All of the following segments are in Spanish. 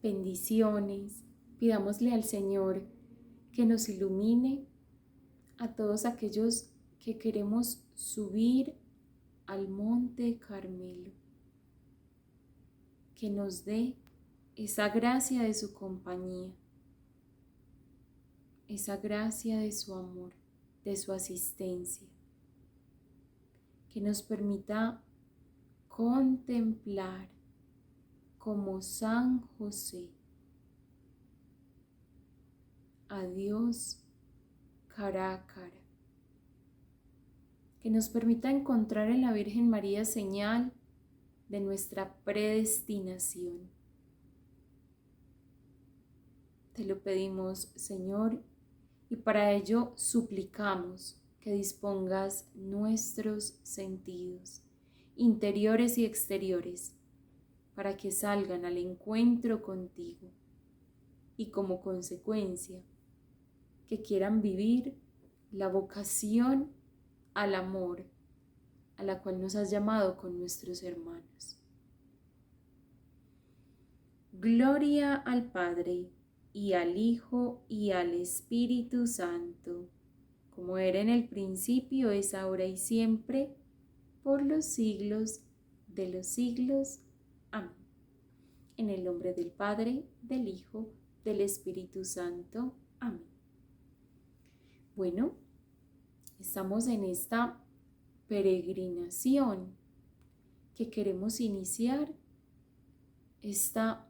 bendiciones. Pidámosle al Señor que nos ilumine a todos aquellos que queremos subir al Monte Carmelo, que nos dé esa gracia de su compañía, esa gracia de su amor, de su asistencia, que nos permita contemplar como San José a Dios cara a cara, que nos permita encontrar en la Virgen María señal de nuestra predestinación. Te lo pedimos, Señor, y para ello suplicamos que dispongas nuestros sentidos, interiores y exteriores, para que salgan al encuentro contigo y como consecuencia que quieran vivir la vocación al amor a la cual nos has llamado con nuestros hermanos. Gloria al Padre, y al Hijo, y al Espíritu Santo, como era en el principio, es ahora y siempre, por los siglos de los siglos. Amén. En el nombre del Padre, del Hijo, del Espíritu Santo. Amén. Bueno, estamos en esta peregrinación que queremos iniciar, esta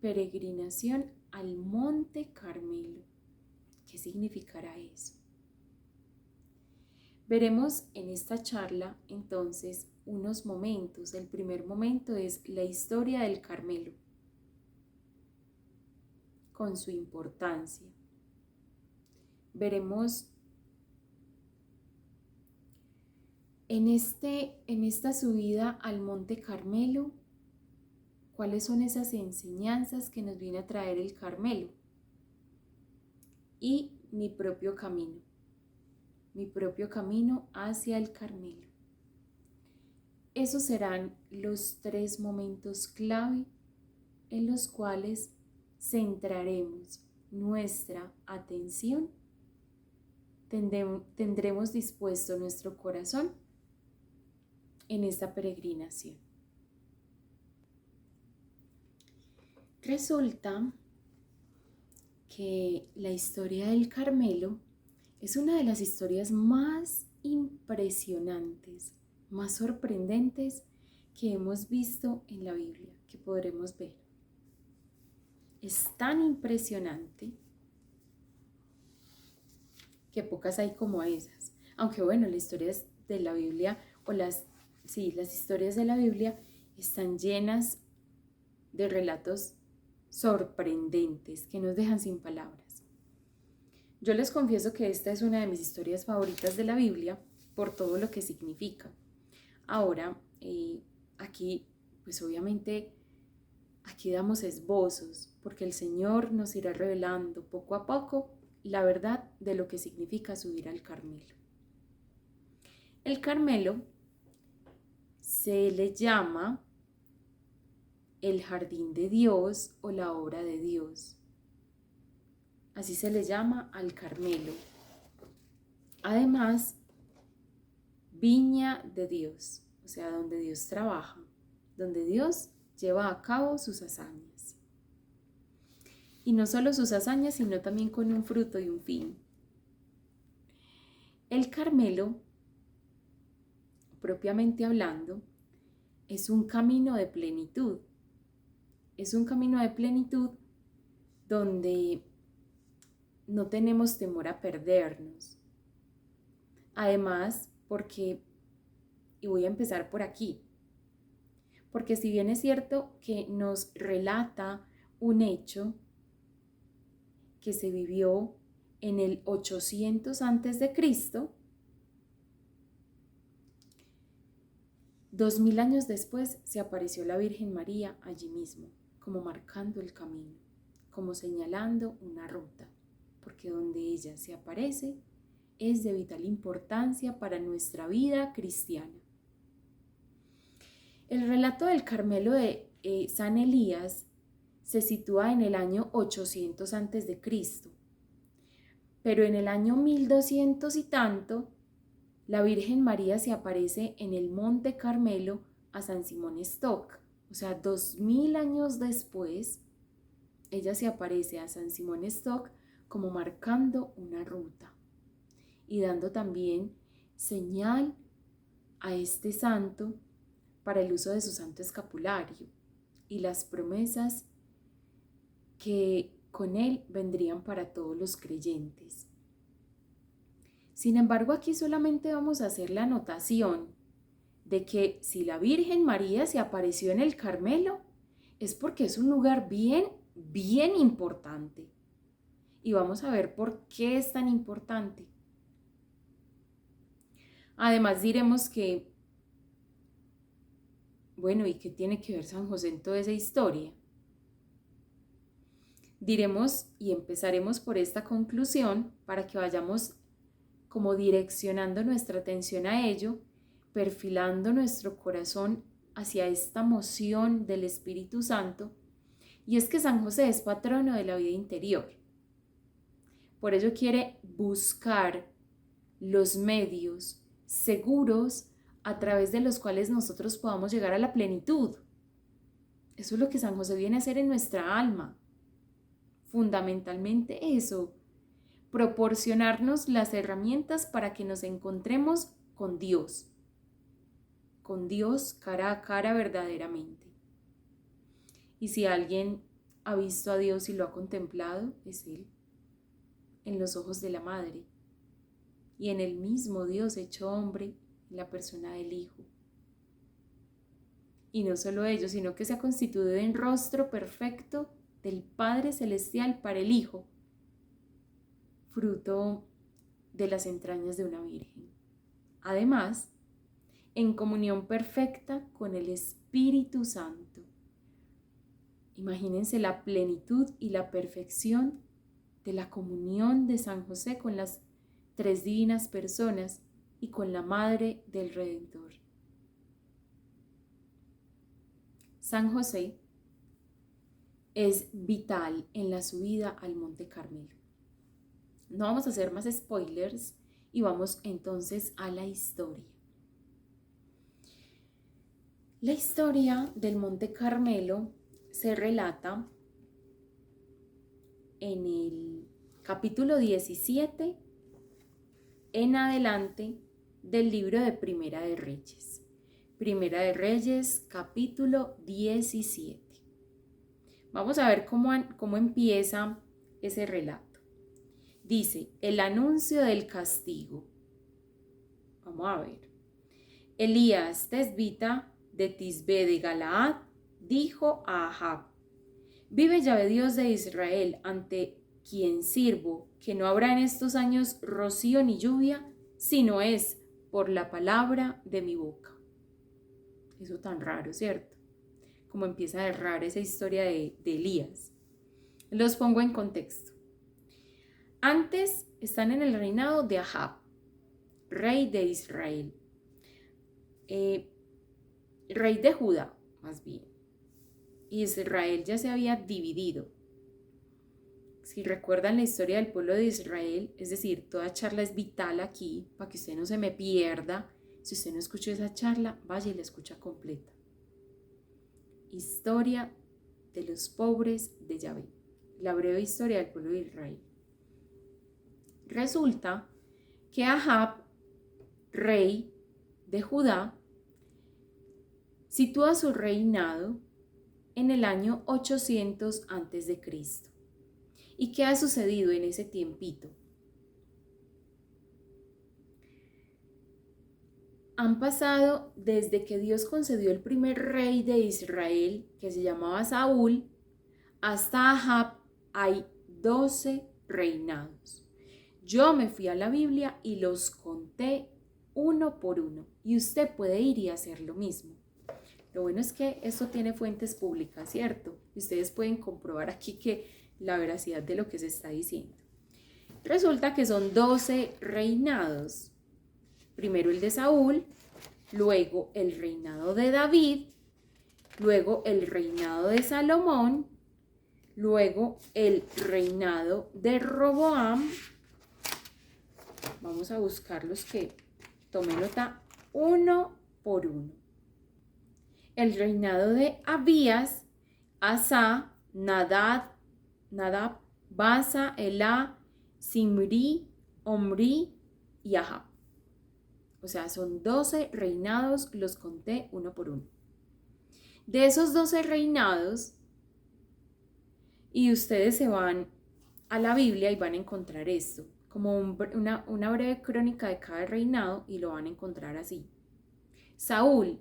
peregrinación al Monte Carmelo. ¿Qué significará eso? Veremos en esta charla entonces unos momentos. El primer momento es la historia del Carmelo, con su importancia. Veremos en esta subida al Monte Carmelo cuáles son esas enseñanzas que nos viene a traer el Carmelo y mi propio camino hacia el Carmelo. Esos serán los 3 momentos clave en los cuales centraremos nuestra atención, tendremos dispuesto nuestro corazón en esta peregrinación. Resulta que la historia del Carmelo es una de las historias más impresionantes, más sorprendentes que hemos visto en la Biblia, que podremos ver. Es tan impresionante que pocas hay como esas. Aunque bueno, las historias de la Biblia las historias de la Biblia están llenas de relatos sorprendentes que nos dejan sin palabras. Yo les confieso que esta es una de mis historias favoritas de la Biblia por todo lo que significa. Ahora, aquí, pues obviamente, aquí damos esbozos, porque el Señor nos irá revelando poco a poco la verdad de lo que significa subir al Carmelo. El Carmelo se le llama el jardín de Dios o la obra de Dios. Así se le llama al Carmelo. Además, viña de Dios, o sea, donde Dios trabaja, donde Dios lleva a cabo sus hazañas. Y no solo sus hazañas, sino también con un fruto y un fin. El Carmelo, propiamente hablando, es un camino de plenitud. Es un camino de plenitud donde no tenemos temor a perdernos. Además, y voy a empezar por aquí, porque si bien es cierto que nos relata un hecho que se vivió en el 800 a.C., 2000 años después se apareció la Virgen María allí mismo, como marcando el camino, como señalando una ruta, porque donde ella se aparece es de vital importancia para nuestra vida cristiana. El relato del Carmelo de San Elías se sitúa en el año 800 antes de Cristo. Pero en el año 1200 y tanto, la Virgen María se aparece en el Monte Carmelo a San Simón Stock. O sea, 2000 años después, ella se aparece a San Simón Stock como marcando una ruta y dando también señal a este santo para el uso de su santo escapulario y las promesas que con él vendrían para todos los creyentes. Sin embargo, aquí solamente vamos a hacer la anotación de que si la Virgen María se apareció en el Carmelo, es porque es un lugar bien importante. Y vamos a ver por qué es tan importante. Además diremos que, bueno, ¿y qué tiene que ver San José en toda esa historia? Diremos y empezaremos por esta conclusión para que vayamos como direccionando nuestra atención a ello, perfilando nuestro corazón hacia esta moción del Espíritu Santo, y es que San José es patrono de la vida interior. Por ello quiere buscar los medios seguros a través de los cuales nosotros podamos llegar a la plenitud. Eso es lo que San José viene a hacer en nuestra alma. Fundamentalmente eso, proporcionarnos las herramientas para que nos encontremos con Dios cara a cara verdaderamente. Y si alguien ha visto a Dios y lo ha contemplado, es Él, en los ojos de la Madre, y en el mismo Dios hecho hombre, en la persona del Hijo. Y no solo ello, sino que se ha constituido en rostro perfecto del Padre Celestial para el Hijo, fruto de las entrañas de una virgen. Además, en comunión perfecta con el Espíritu Santo. Imagínense la plenitud y la perfección de la comunión de San José con las tres divinas personas y con la Madre del Redentor. San José es vital en la subida al Monte Carmelo. No vamos a hacer más spoilers y vamos entonces a la historia. La historia del Monte Carmelo se relata en el capítulo 17 en adelante del libro de Primera de Reyes. Primera de Reyes, capítulo 17. Vamos a ver cómo empieza ese relato. Dice, el anuncio del castigo. Vamos a ver. Elías tesbita de Tisbe de Galaad dijo a Ahab, vive Yahvé Dios de Israel, ante quien sirvo, que no habrá en estos años rocío ni lluvia, sino es por la palabra de mi boca. Eso tan raro, ¿cierto? Como empieza a errar esa historia de Elías. Los pongo en contexto. Antes están en el reinado de Ahab, rey de Israel, rey de Judá, más bien. Israel ya se había dividido. Si recuerdan la historia del pueblo de Israel, es decir, toda charla es vital aquí, para que usted no se me pierda. Si usted no escuchó esa charla, vaya y la escucha completa. Historia de los pobres de Yahvé, la breve historia del pueblo de Israel. Resulta que Ahab, rey de Judá, sitúa su reinado en el año 800 a.C. ¿Y qué ha sucedido en ese tiempito? Han pasado desde que Dios concedió el primer rey de Israel, que se llamaba Saúl, hasta Ahab hay 12 reinados. Yo me fui a la Biblia y los conté uno por uno, y usted puede ir y hacer lo mismo. Lo bueno es que esto tiene fuentes públicas, ¿cierto? Y ustedes pueden comprobar aquí que la veracidad de lo que se está diciendo. Resulta que son 12 reinados. Primero el de Saúl, luego el reinado de David, luego el reinado de Salomón, Luego el reinado de Roboam. Vamos a buscar los que tomé nota uno por uno. El reinado de Abías, Asa, Nadab, Basa, Elá, Simri, Omri y Ahab. O sea, son 12 reinados, los conté uno por uno. De esos 12 reinados, y ustedes se van a la Biblia y van a encontrar esto, como una breve crónica de cada reinado, y lo van a encontrar así. Saúl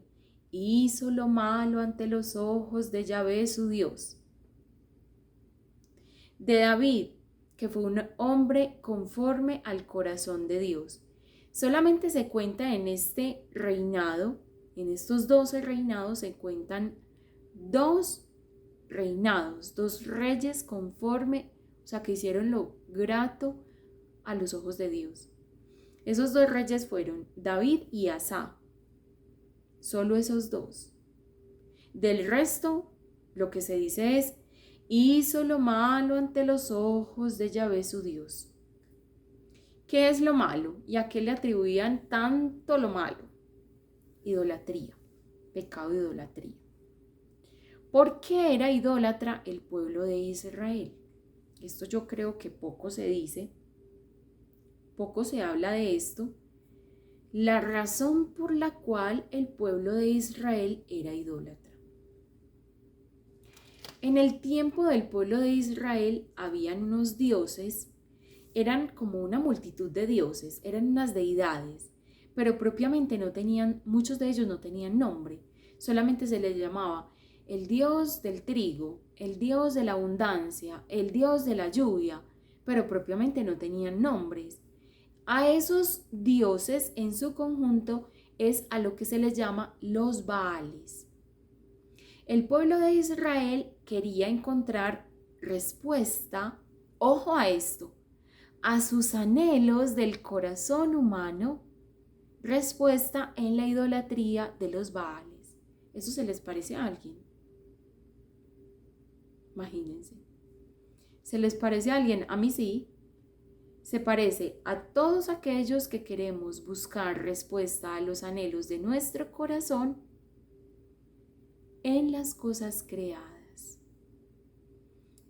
hizo lo malo ante los ojos de Yahvé su Dios. De David, que fue un hombre conforme al corazón de Dios. Solamente se cuenta en este reinado, en estos 12 reinados se cuentan 2 reinados, 2 reyes conforme, o sea, que hicieron lo grato a los ojos de Dios. Esos 2 reyes fueron David y Asa. Solo esos 2. Del resto, lo que se dice es, hizo lo malo ante los ojos de Yahvé su Dios. ¿Qué es lo malo? ¿Y a qué le atribuían tanto lo malo? Idolatría, pecado de idolatría. ¿Por qué era idólatra el pueblo de Israel? Esto yo creo que poco se dice, poco se habla de esto. La razón por la cual el pueblo de Israel era idólatra. En el tiempo del pueblo de Israel habían unos dioses, eran como una multitud de dioses, eran unas deidades, pero propiamente no tenían, muchos de ellos no tenían nombre, solamente se les llamaba el dios del trigo, el dios de la abundancia, el dios de la lluvia, pero propiamente no tenían nombres. A esos dioses en su conjunto es a lo que se les llama los Baales. El pueblo de Israel quería encontrar respuesta, ojo a esto, a sus anhelos del corazón humano, respuesta en la idolatría de los Baales. ¿Eso se les parece a alguien? Imagínense. ¿Se les parece a alguien? A mí sí. Se parece a todos aquellos que queremos buscar respuesta a los anhelos de nuestro corazón en las cosas creadas,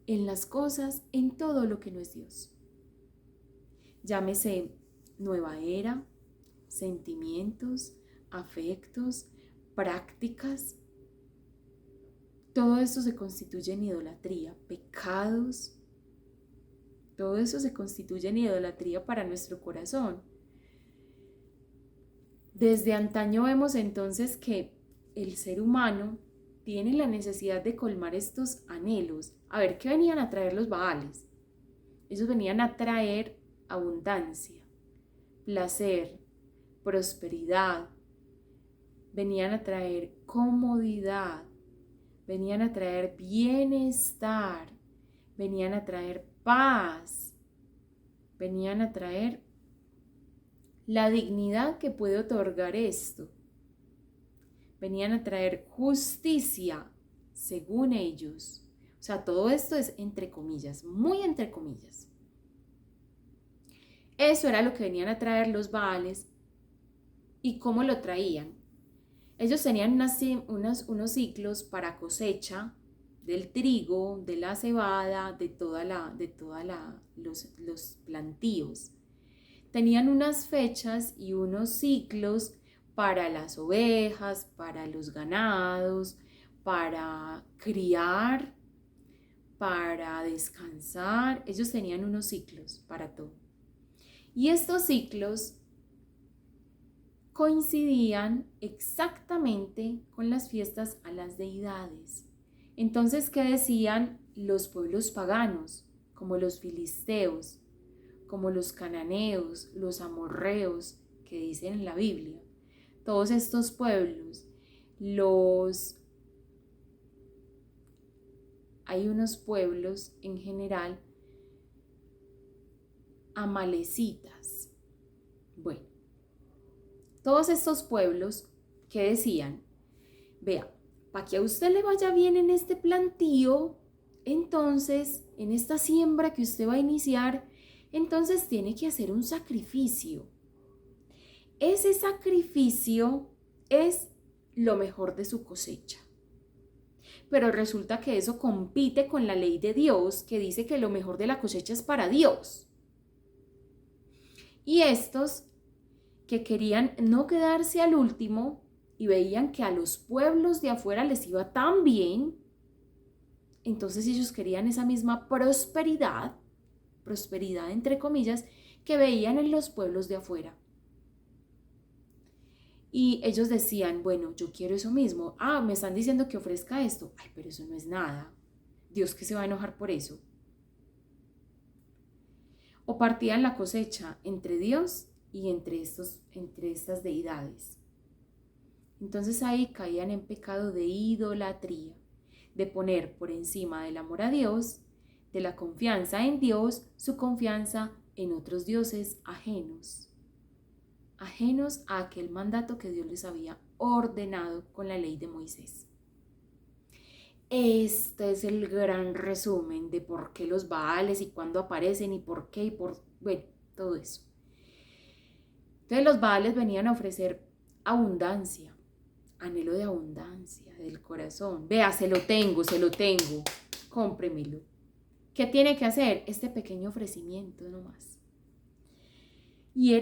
en las cosas, en todo lo que no es Dios. Llámese nueva era, sentimientos, afectos, prácticas. Todo esto se constituye en idolatría, pecados. Todo eso se constituye en idolatría para nuestro corazón. Desde antaño vemos entonces que el ser humano tiene la necesidad de colmar estos anhelos. A ver, ¿qué venían a traer los Baales? Ellos venían a traer abundancia, placer, prosperidad. Venían a traer comodidad. Venían a traer bienestar. Venían a traer paz, venían a traer la dignidad que puede otorgar esto, venían a traer justicia según ellos. O sea, todo esto es entre comillas, muy entre comillas. Eso era lo que venían a traer los Baales. ¿Y cómo lo traían? Ellos tenían unos ciclos para cosecha del trigo, de la cebada, de los plantíos. Tenían unas fechas y unos ciclos para las ovejas, para los ganados, para criar, para descansar. Ellos tenían unos ciclos para todo. Y estos ciclos coincidían exactamente con las fiestas a las deidades. Entonces, ¿qué decían los pueblos paganos, como los filisteos, como los cananeos, los amorreos, que dicen en la Biblia? Todos estos pueblos, hay unos pueblos en general amalecitas. Bueno, todos estos pueblos, ¿qué decían? Vea, para que a usted le vaya bien en este plantío, entonces, en esta siembra que usted va a iniciar, entonces tiene que hacer un sacrificio. Ese sacrificio es lo mejor de su cosecha. Pero resulta que eso compite con la ley de Dios, que dice que lo mejor de la cosecha es para Dios. Y estos que querían no quedarse al último y veían que a los pueblos de afuera les iba tan bien, entonces ellos querían esa misma prosperidad entre comillas, que veían en los pueblos de afuera. Y ellos decían, bueno, yo quiero eso mismo. Ah, me están diciendo que ofrezca esto. Ay, pero eso no es nada. Dios que se va a enojar por eso. O partían la cosecha entre Dios y entre estas deidades. Entonces ahí caían en pecado de idolatría, de poner por encima del amor a Dios, de la confianza en Dios, su confianza en otros dioses ajenos a aquel mandato que Dios les había ordenado con la ley de Moisés. Este es el gran resumen de por qué los Baales y cuándo aparecen y por qué bueno, todo eso. Entonces los Baales venían a ofrecer abundancia, anhelo de abundancia del corazón. Vea, se lo tengo, cómpremelo. ¿Qué tiene que hacer? Este pequeño ofrecimiento nomás. Y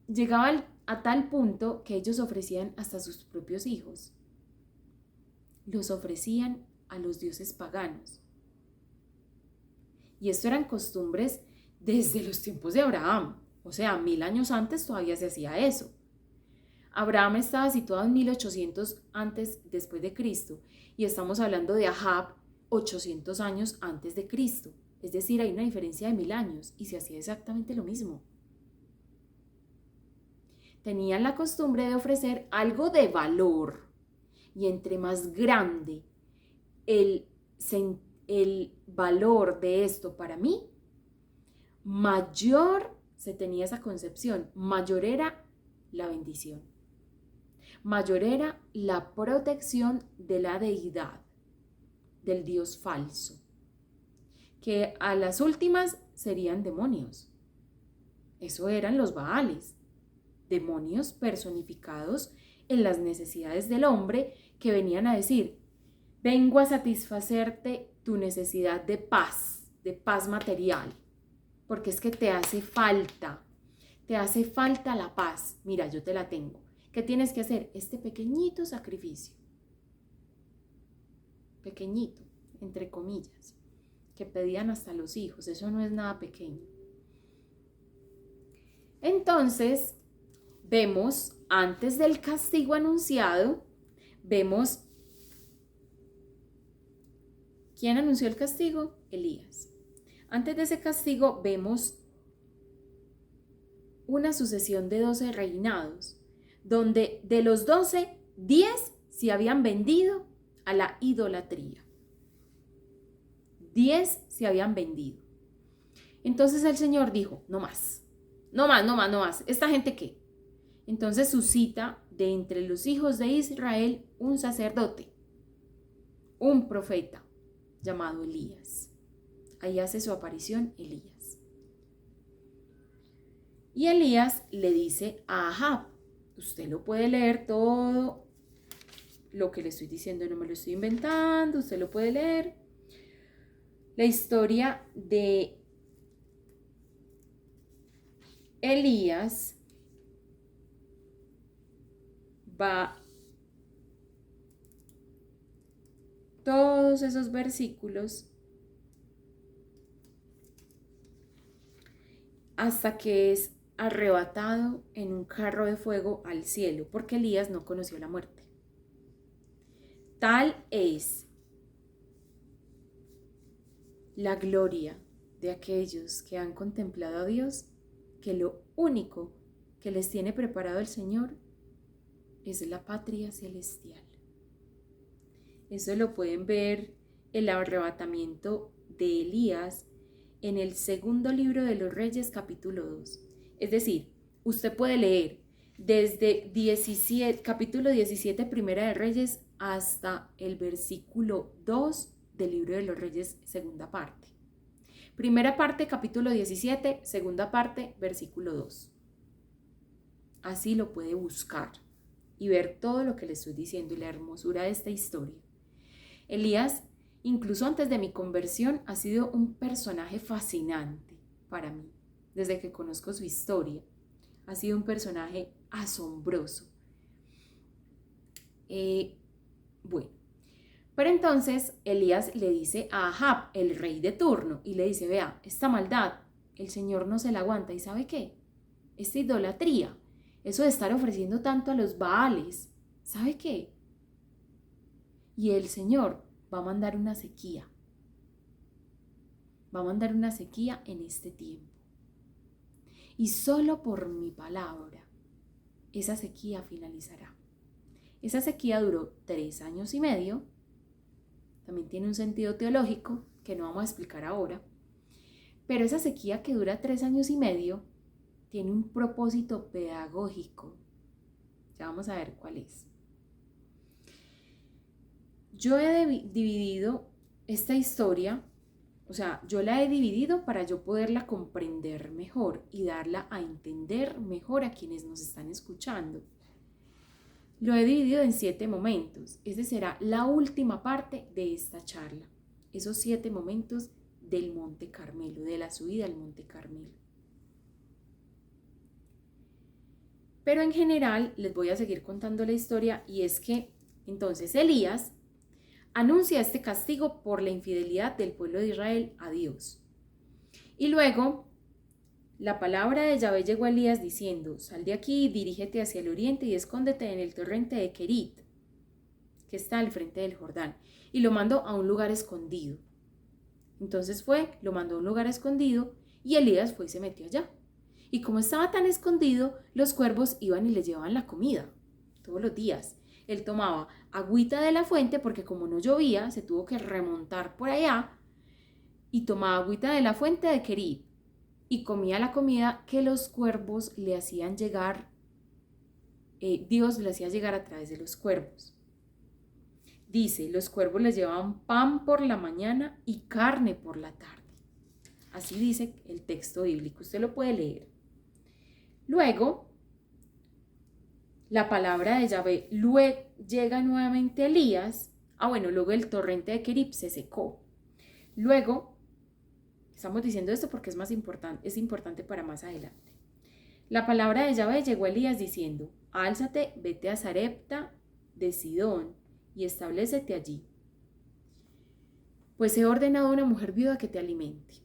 llegaban a tal punto que ellos ofrecían hasta sus propios hijos. Los ofrecían a los dioses paganos. Y esto eran costumbres desde los tiempos de Abraham. O sea, 1000 años antes todavía se hacía eso. Abraham estaba situado en 1800 antes, después de Cristo. Y estamos hablando de Ahab 800 años antes de Cristo. Es decir, hay una diferencia de 1000 años y se hacía exactamente lo mismo. Tenían la costumbre de ofrecer algo de valor y entre más grande el valor de esto para mí, mayor se tenía esa concepción, mayor era la bendición, mayor era la protección de la deidad, del Dios falso, que a las últimas serían demonios. Eso eran los Baales, demonios personificados en las necesidades del hombre que venían a decir, vengo a satisfacerte tu necesidad de paz material, porque es que te hace falta la paz. Mira, yo te la tengo. ¿Qué tienes que hacer? Este pequeñito sacrificio, pequeñito, entre comillas, que pedían hasta los hijos. Eso no es nada pequeño. Entonces, vemos, antes del castigo anunciado, vemos, ¿quién anunció el castigo? Elías. Antes de ese castigo vemos una sucesión de 12 reinados, donde de los 12, 10 se habían vendido a la idolatría. 10 se habían vendido. Entonces el Señor dijo, no más. ¿Esta gente qué? Entonces suscita de entre los hijos de Israel un sacerdote, un profeta llamado Elías. Ahí hace su aparición Elías. Y Elías le dice a Ahab, usted lo puede leer todo lo que le estoy diciendo, no me lo estoy inventando, usted lo puede leer. La historia de Elías va todos esos versículos hasta que es arrebatado en un carro de fuego al cielo, porque Elías no conoció la muerte. Tal es la gloria de aquellos que han contemplado a Dios, que lo único que les tiene preparado el Señor es la patria celestial. Eso lo pueden ver el arrebatamiento de Elías en el segundo libro de los Reyes, capítulo 2. Es decir, usted puede leer desde capítulo 17, Primera de Reyes, hasta el versículo 2 del libro de los Reyes, segunda parte. Primera parte, capítulo 17, segunda parte, versículo 2. Así lo puede buscar y ver todo lo que le estoy diciendo y la hermosura de esta historia. Elías, incluso antes de mi conversión, ha sido un personaje fascinante para mí. Desde que conozco su historia, ha sido un personaje asombroso. Bueno, pero entonces Elías le dice a Ahab, el rey de turno, y le dice, vea, esta maldad, el Señor no se la aguanta. ¿Y sabe qué? Esta idolatría, eso de estar ofreciendo tanto a los Baales, ¿sabe qué? Y el Señor va a mandar una sequía. Va a mandar una sequía en este tiempo. Y solo por mi palabra, esa sequía finalizará. Esa sequía duró 3 años y medio. También tiene un sentido teológico que no vamos a explicar ahora. Pero esa sequía que dura 3 años y medio tiene un propósito pedagógico. Ya vamos a ver cuál es. Yo he dividido esta historia, o sea, yo la he dividido para yo poderla comprender mejor y darla a entender mejor a quienes nos están escuchando. Lo he dividido en 7 momentos. Esa será la última parte de esta charla. Esos 7 momentos del Monte Carmelo, de la subida al Monte Carmelo. Pero en general les voy a seguir contando la historia y es que entonces Elías anuncia este castigo por la infidelidad del pueblo de Israel a Dios. Y luego la palabra de Yahvé llegó a Elías diciendo, sal de aquí, dirígete hacia el oriente y escóndete en el torrente de Querit, que está al frente del Jordán. Y lo mandó a un lugar escondido. Entonces lo mandó a un lugar escondido y Elías fue y se metió allá. Y como estaba tan escondido, los cuervos iban y le llevaban la comida todos los días. Él tomaba agüita de la fuente porque como no llovía, se tuvo que remontar por allá y tomaba agüita de la fuente de Querit y comía la comida que los cuervos le hacían llegar, Dios le hacía llegar a través de los cuervos. Dice, los cuervos les llevaban pan por la mañana y carne por la tarde. Así dice el texto bíblico, usted lo puede leer. Luego, la palabra de Yahvé llega nuevamente a Elías. Luego el torrente de Querit se secó. Luego, estamos diciendo esto porque es importante para más adelante. La palabra de Yahvé llegó a Elías diciendo, álzate, vete a Sarepta de Sidón y establécete allí. Pues he ordenado a una mujer viuda que te alimente.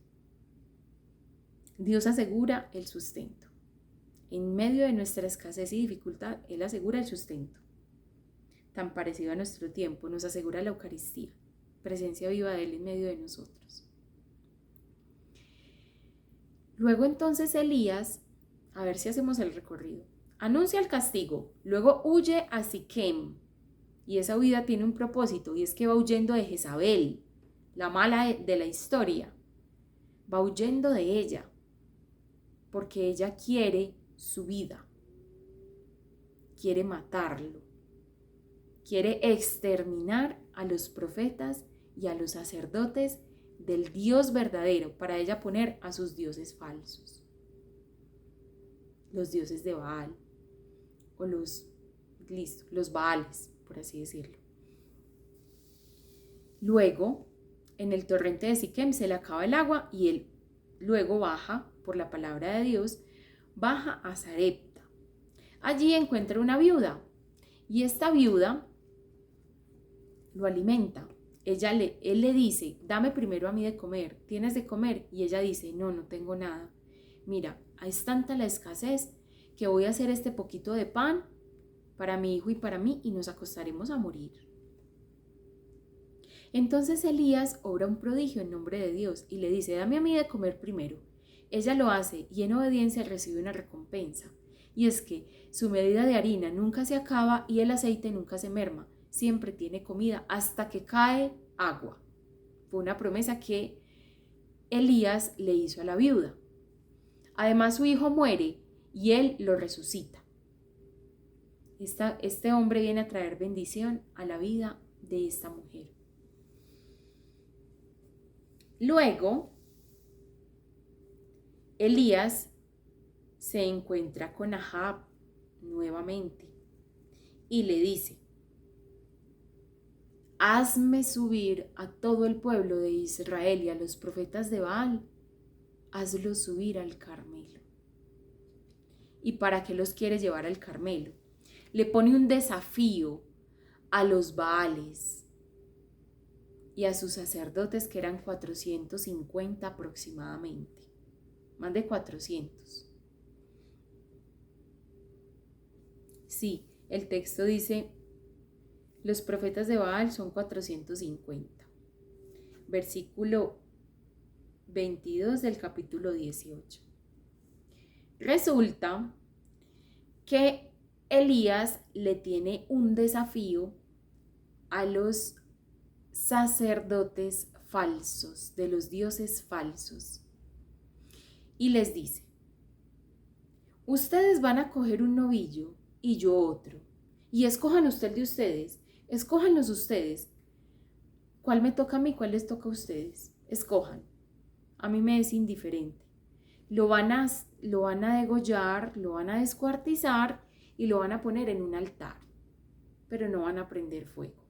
Dios asegura el sustento. En medio de nuestra escasez y dificultad, Él asegura el sustento. Tan parecido a nuestro tiempo, nos asegura la Eucaristía, presencia viva de Él en medio de nosotros. Luego entonces Elías, a ver si hacemos el recorrido, anuncia el castigo, luego huye a Siquem, y esa huida tiene un propósito, y es que va huyendo de Jezabel, la mala de la historia, va huyendo de ella, porque ella quiere su vida, quiere matarlo, quiere exterminar a los profetas y a los sacerdotes del Dios verdadero para ella poner a sus dioses falsos, los dioses de Baal o los Baales, por así decirlo. Luego, en el torrente de Siquem se le acaba el agua y él luego baja, por la palabra de Dios, baja a Sarepta. Allí encuentra una viuda y esta viuda lo alimenta. Él le dice, dame primero a mí de comer, ¿tienes de comer? Y ella dice, no tengo nada. Mira, es tanta la escasez que voy a hacer este poquito de pan para mi hijo y para mí y nos acostaremos a morir. Entonces Elías obra un prodigio en nombre de Dios y le dice, dame a mí de comer primero. Ella lo hace y en obediencia recibe una recompensa. Y es que su medida de harina nunca se acaba y el aceite nunca se merma. Siempre tiene comida hasta que cae agua. Fue una promesa que Elías le hizo a la viuda. Además su hijo muere y él lo resucita. Este hombre viene a traer bendición a la vida de esta mujer. Luego, Elías se encuentra con Ahab nuevamente y le dice: hazme subir a todo el pueblo de Israel y a los profetas de Baal, hazlos subir al Carmelo. ¿Y para qué los quiere llevar al Carmelo? Le pone un desafío a los Baales y a sus sacerdotes, que eran 450 aproximadamente, más de 400. Sí, el texto dice, los profetas de Baal son 450. Versículo 22 del capítulo 18. Resulta que Elías le tiene un desafío a los sacerdotes falsos, de los dioses falsos, y les dice: ustedes van a coger un novillo y yo otro, y escojan usted de ustedes, escójanlos ustedes. ¿Cuál me toca a mí? ¿Cuál les toca a ustedes? Escojan. A mí me es indiferente. Lo van a degollar, lo van a descuartizar y lo van a poner en un altar, pero no van a prender fuego.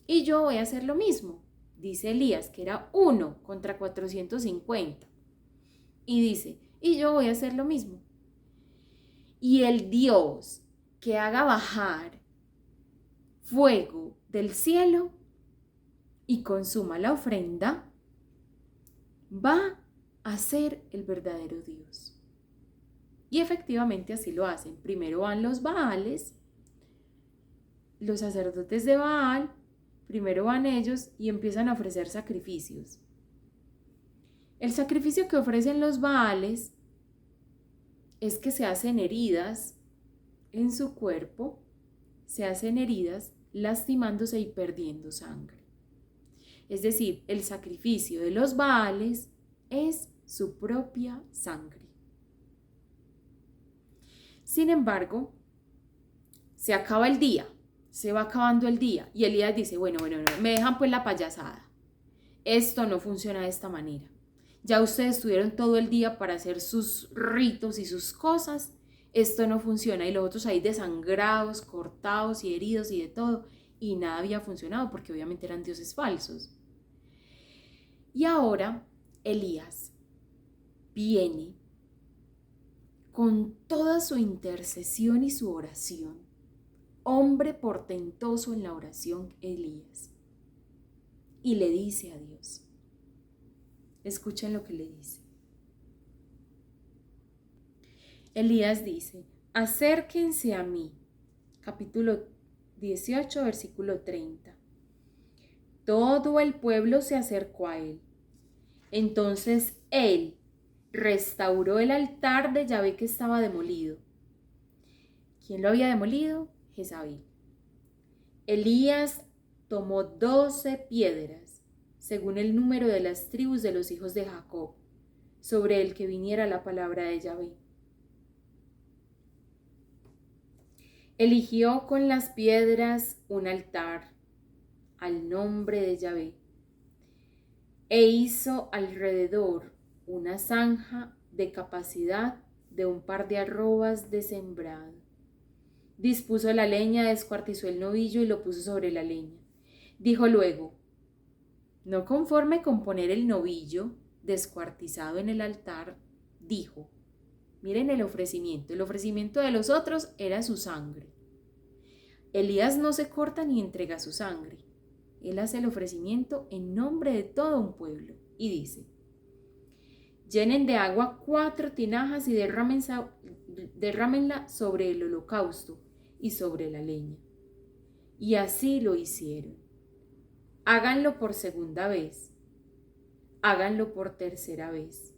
Y yo voy a hacer lo mismo, dice Elías, que era 1 contra 450. Y dice, y yo voy a hacer lo mismo. Y el Dios que haga bajar fuego del cielo y consuma la ofrenda, va a ser el verdadero Dios. Y efectivamente así lo hacen. Primero van los Baales, los sacerdotes de Baal, primero van ellos y empiezan a ofrecer sacrificios. El sacrificio que ofrecen los Baales es que se hacen heridas en su cuerpo, se hacen heridas lastimándose y perdiendo sangre. Es decir, el sacrificio de los Baales es su propia sangre. Sin embargo, se acaba el día, se va acabando el día y Elías dice, bueno, me dejan pues la payasada. Esto no funciona de esta manera. Ya ustedes estuvieron todo el día para hacer sus ritos y sus cosas. Esto no funciona. Y los otros ahí desangrados, cortados y heridos y de todo. Y nada había funcionado porque obviamente eran dioses falsos. Y ahora Elías viene con toda su intercesión y su oración. Hombre portentoso en la oración, Elías. Y le dice a Dios. Escuchen lo que le dice. Elías dice, acérquense a mí. Capítulo 18, versículo 30. Todo el pueblo se acercó a él. Entonces él restauró el altar de Yahvé que estaba demolido. ¿Quién lo había demolido? Jezabel. Elías tomó 12 piedras, según el número de las tribus de los hijos de Jacob, sobre el que viniera la palabra de Yahvé. Eligió con las piedras un altar al nombre de Yahvé e hizo alrededor una zanja de capacidad de un par de arrobas de sembrado. Dispuso la leña, descuartizó el novillo y lo puso sobre la leña. Dijo luego, no conforme con poner el novillo descuartizado en el altar, dijo, miren el ofrecimiento de los otros era su sangre. Elías no se corta ni entrega su sangre. Él hace el ofrecimiento en nombre de todo un pueblo y dice, llenen de agua 4 tinajas y derrámenla sobre el holocausto y sobre la leña. Y así lo hicieron. Háganlo por segunda vez. Háganlo por tercera vez.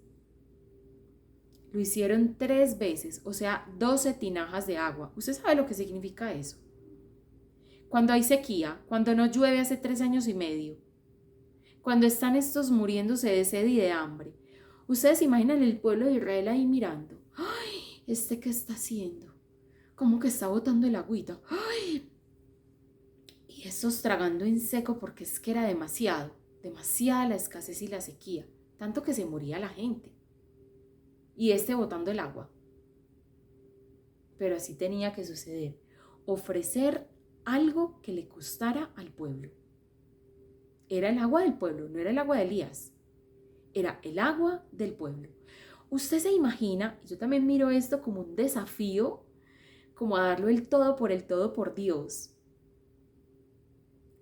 Lo hicieron 3 veces, o sea, 12 tinajas de agua. ¿Usted sabe lo que significa eso? Cuando hay sequía, cuando no llueve hace 3 años y medio, cuando están estos muriéndose de sed y de hambre, ustedes imaginan el pueblo de Israel ahí mirando. ¡Ay! ¿Qué está haciendo? ¿Cómo que está botando el agüita? ¡Ay! Y estos tragando en seco porque es que era demasiado. demasiada la escasez y la sequía, tanto que se moría la gente. Y botando el agua. Pero así tenía que suceder. Ofrecer algo que le costara al pueblo. Era el agua del pueblo, no era el agua de Elías. Era el agua del pueblo. Usted se imagina, yo también miro esto como un desafío, como a darlo el todo por Dios.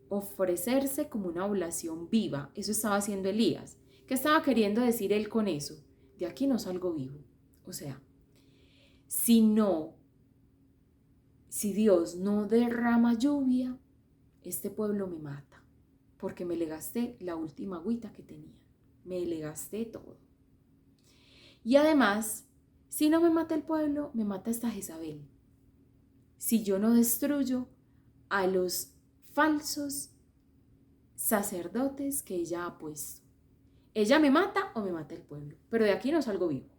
Ofrecerse como una oblación viva. Eso estaba haciendo Elías. ¿Qué estaba queriendo decir él con eso? De aquí no salgo vivo. O sea, si Dios no derrama lluvia, este pueblo me mata, porque me le gasté la última agüita que tenía. Me le gasté todo. Y además, si no me mata el pueblo, me mata esta Jezabel. Si yo no destruyo a los falsos sacerdotes que ella ha puesto. Ella me mata o me mata el pueblo, pero de aquí no salgo vivo.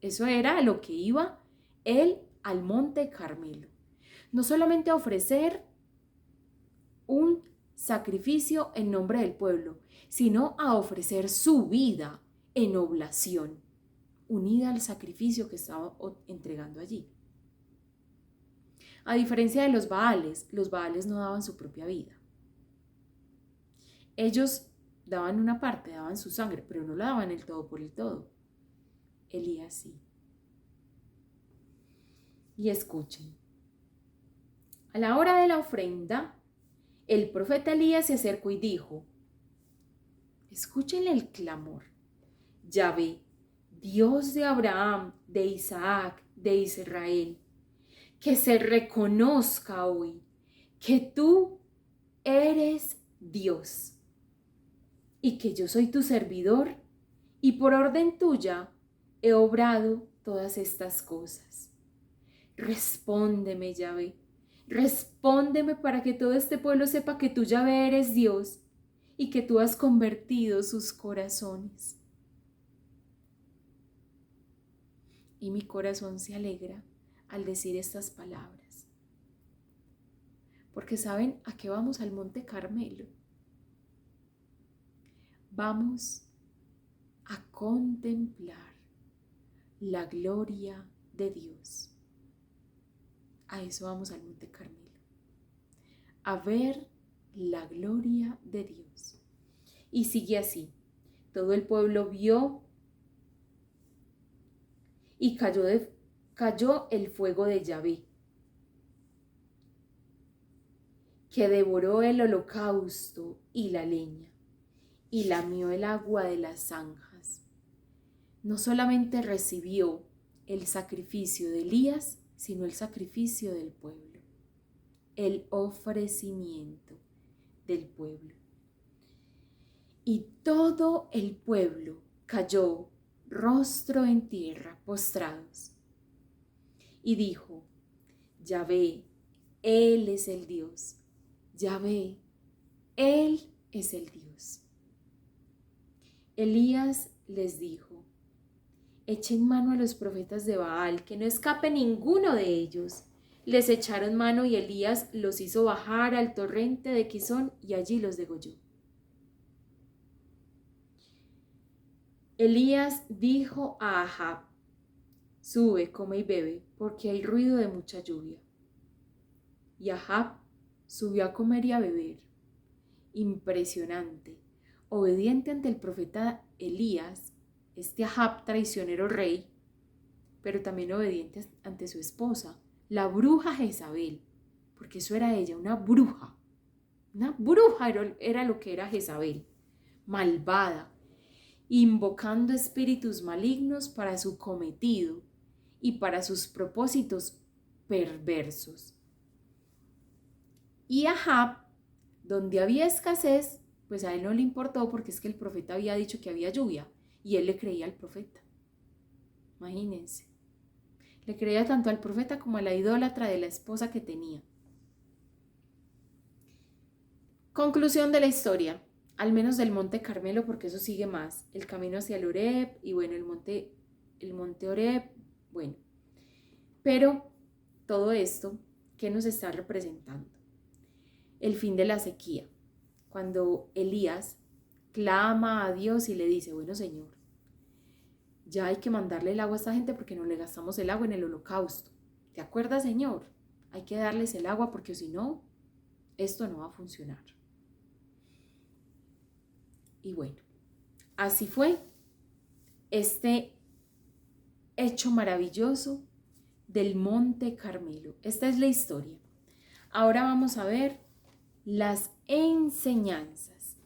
Eso era lo que iba él al Monte Carmelo. No solamente a ofrecer un sacrificio en nombre del pueblo, sino a ofrecer su vida en oblación, unida al sacrificio que estaba entregando allí. A diferencia de los Baales no daban su propia vida. Ellos daban una parte, daban su sangre, pero no la daban el todo por el todo. Elías sí. Y escuchen. A la hora de la ofrenda, el profeta Elías se acercó y dijo, escúchenle el clamor. Yahvé, Dios de Abraham, de Isaac, de Israel, que se reconozca hoy que tú eres Dios y que yo soy tu servidor y por orden tuya he obrado todas estas cosas. Respóndeme, Yahvé, respóndeme para que todo este pueblo sepa que tú, Yahvé, eres Dios y que tú has convertido sus corazones. Y mi corazón se alegra al decir estas palabras. Porque ¿saben a qué vamos al Monte Carmelo? Vamos a contemplar la gloria de Dios. A eso vamos al Monte Carmelo. A ver la gloria de Dios. Y sigue así. Todo el pueblo vio y cayó el fuego de Yahvé, que devoró el holocausto y la leña, y lamió el agua de las zanjas. No solamente recibió el sacrificio de Elías, sino el sacrificio del pueblo, el ofrecimiento del pueblo. Y todo el pueblo cayó rostro en tierra, postrados. Y dijo, Yahvé, Él es el Dios. Yahvé, Él es el Dios. Elías les dijo, echen mano a los profetas de Baal, que no escape ninguno de ellos. Les echaron mano y Elías los hizo bajar al torrente de Quizón y allí los degolló. Elías dijo a Ahab, sube, come y bebe, porque hay ruido de mucha lluvia. Y Ahab subió a comer y a beber. Impresionante, obediente ante el profeta Elías, Ahab, traicionero rey, pero también obediente ante su esposa, la bruja Jezabel, porque eso era ella, una bruja era lo que era Jezabel, malvada, invocando espíritus malignos para su cometido y para sus propósitos perversos. Y Ahab, donde había escasez, pues a él no le importó porque es que el profeta había dicho que había lluvia y él le creía al profeta. Imagínense, le creía tanto al profeta como a la idólatra de la esposa que tenía. Conclusión de la historia, al menos del Monte Carmelo, porque eso sigue más, el camino hacia el Oreb y bueno, el monte Oreb, bueno, pero todo esto, ¿qué nos está representando? El fin de la sequía. cuando Elías clama a Dios y le dice, bueno, Señor, ya hay que mandarle el agua a esta gente porque no le gastamos el agua en el holocausto. ¿Te acuerdas, Señor? Hay que darles el agua porque si no, esto no va a funcionar. Y bueno, así fue este hecho maravilloso del Monte Carmelo. Esta es la historia. Ahora vamos a ver las enseñanzas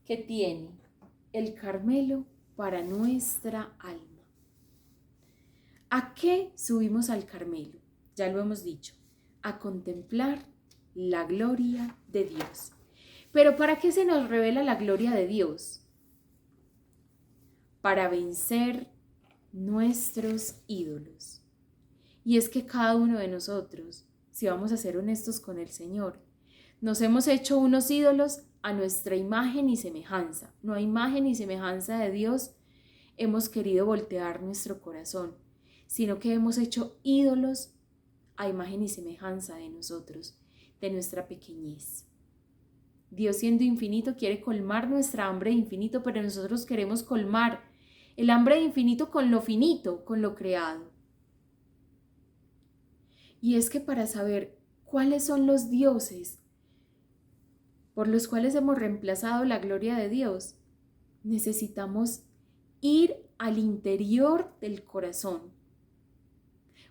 que tiene el Carmelo para nuestra alma. ¿A qué subimos al Carmelo? Ya lo hemos dicho, a contemplar la gloria de Dios. ¿Pero para qué se nos revela la gloria de Dios? Para vencer nuestros ídolos. Y es que cada uno de nosotros, si vamos a ser honestos con el Señor, nos hemos hecho unos ídolos a nuestra imagen y semejanza. No hay imagen y semejanza de Dios. Hemos querido voltear nuestro corazón, sino que hemos hecho ídolos a imagen y semejanza de nosotros, de nuestra pequeñez. Dios, siendo infinito, quiere colmar nuestra hambre de infinito, pero nosotros queremos colmar el hambre de infinito con lo finito, con lo creado. Y es que para saber cuáles son los dioses por los cuales hemos reemplazado la gloria de Dios, necesitamos ir al interior del corazón.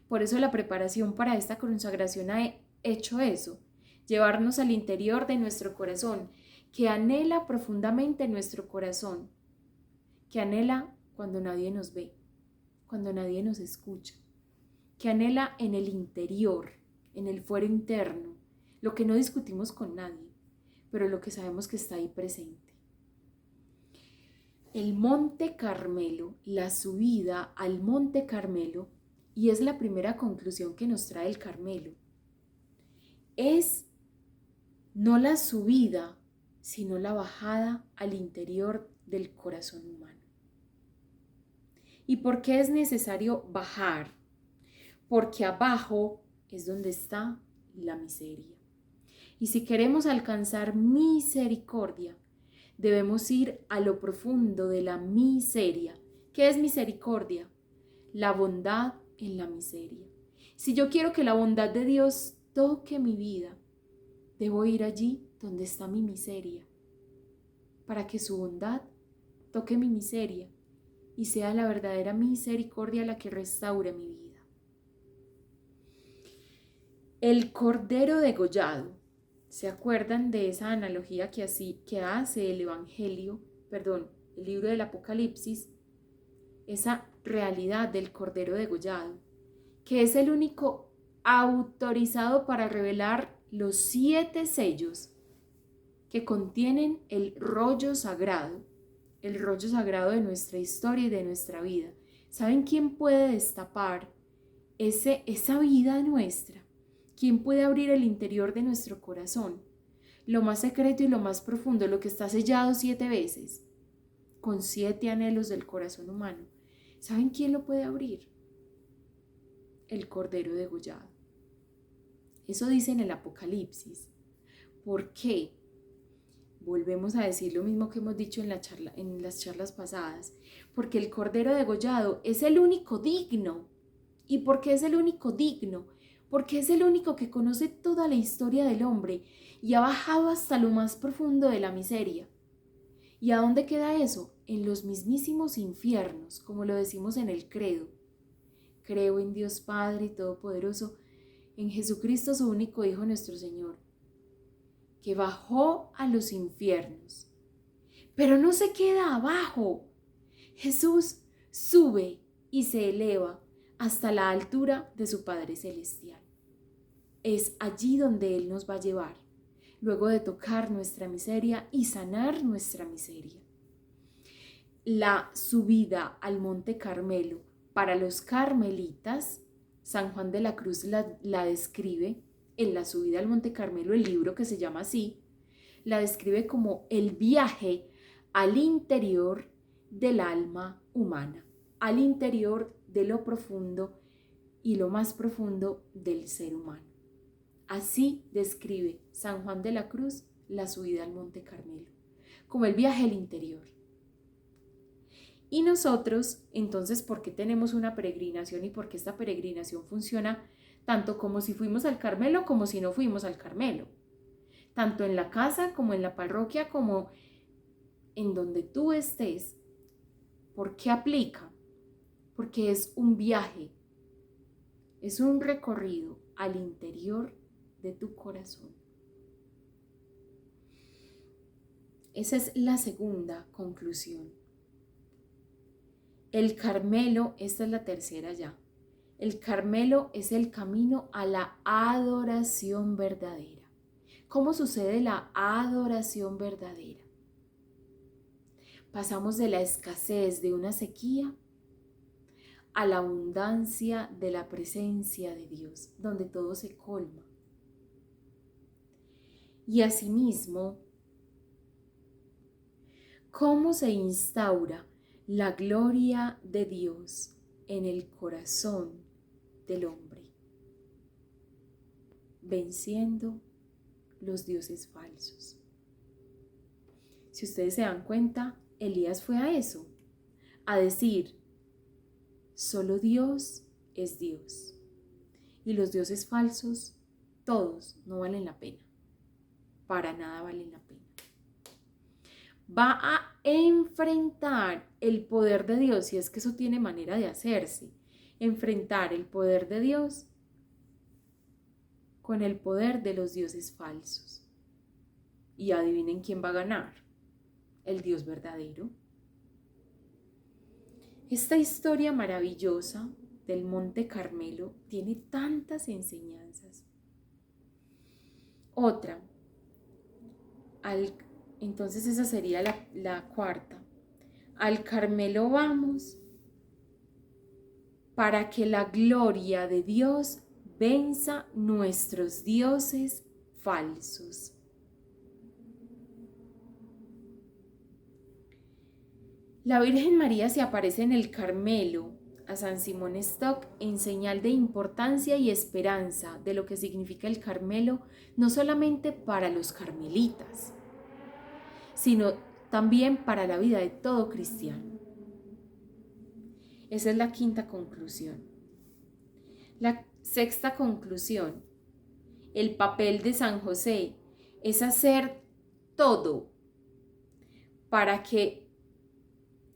Por eso la preparación para esta consagración ha hecho eso, llevarnos al interior de nuestro corazón, que anhela profundamente nuestro corazón, que anhela cuando nadie nos ve, cuando nadie nos escucha, que anhela en el interior, en el fuero interno, lo que no discutimos con nadie, pero lo que sabemos que está ahí presente. El Monte Carmelo, la subida al Monte Carmelo, y es la primera conclusión que nos trae el Carmelo, es no la subida, sino la bajada al interior del corazón humano. ¿Y por qué es necesario bajar? Porque abajo es donde está la miseria. Y si queremos alcanzar misericordia, debemos ir a lo profundo de la miseria. ¿Qué es misericordia? La bondad en la miseria. Si yo quiero que la bondad de Dios toque mi vida, debo ir allí donde está mi miseria, para que su bondad toque mi miseria y sea la verdadera misericordia la que restaure mi vida. El cordero degollado. ¿Se acuerdan de esa analogía que hace el el libro del Apocalipsis? Esa realidad del cordero degollado, que es el único autorizado para revelar los 7 sellos que contienen el rollo sagrado de nuestra historia y de nuestra vida. ¿Saben quién puede destapar esa vida nuestra? ¿Quién puede abrir el interior de nuestro corazón? Lo más secreto y lo más profundo, lo que está sellado 7 veces, con 7 anhelos del corazón humano. ¿Saben quién lo puede abrir? El cordero degollado. Eso dice en el Apocalipsis. ¿Por qué? Volvemos a decir lo mismo que hemos dicho en las charlas pasadas. Porque el cordero degollado es el único digno. ¿Y por qué es el único digno? Porque es el único que conoce toda la historia del hombre y ha bajado hasta lo más profundo de la miseria. ¿Y a dónde queda eso? En los mismísimos infiernos, como lo decimos en el credo. Creo en Dios Padre Todopoderoso, en Jesucristo su único Hijo nuestro Señor, que bajó a los infiernos. Pero no se queda abajo. Jesús sube y se eleva hasta la altura de su Padre Celestial. Es allí donde Él nos va a llevar, luego de tocar nuestra miseria y sanar nuestra miseria. La subida al Monte Carmelo para los carmelitas, San Juan de la Cruz la describe en la subida al Monte Carmelo, el libro que se llama así, la describe como el viaje al interior del alma humana, al interior de lo profundo y lo más profundo del ser humano. Así describe San Juan de la Cruz la subida al Monte Carmelo, como el viaje al interior. Y nosotros, entonces, ¿por qué tenemos una peregrinación y por qué esta peregrinación funciona tanto como si fuimos al Carmelo como si no fuimos al Carmelo? Tanto en la casa como en la parroquia como en donde tú estés. ¿Por qué aplica? Porque es un viaje, es un recorrido al interior de tu corazón. Esa es la segunda conclusión. El Carmelo, esta es la tercera ya. El Carmelo es el camino a la adoración verdadera. ¿Cómo sucede la adoración verdadera? Pasamos de la escasez de una sequía a la abundancia de la presencia de Dios, donde todo se colma. Y asimismo, ¿cómo se instaura la gloria de Dios en el corazón del hombre? Venciendo los dioses falsos. Si ustedes se dan cuenta, Elías fue a eso, a decir, solo Dios es Dios. Y los dioses falsos, todos, no valen la pena. Para nada valen la pena. Va a enfrentar el poder de Dios, y es que eso tiene manera de hacerse. Enfrentar el poder de Dios con el poder de los dioses falsos. Y adivinen quién va a ganar. El Dios verdadero. Esta historia maravillosa del Monte Carmelo tiene tantas enseñanzas. Otra, entonces esa sería la cuarta. Al Carmelo vamos para que la gloria de Dios venza nuestros dioses falsos. La Virgen María se aparece en el Carmelo a San Simón Stock en señal de importancia y esperanza de lo que significa el Carmelo, no solamente para los carmelitas, sino también para la vida de todo cristiano. Esa es la quinta conclusión. La sexta conclusión, el papel de San José es hacer todo para que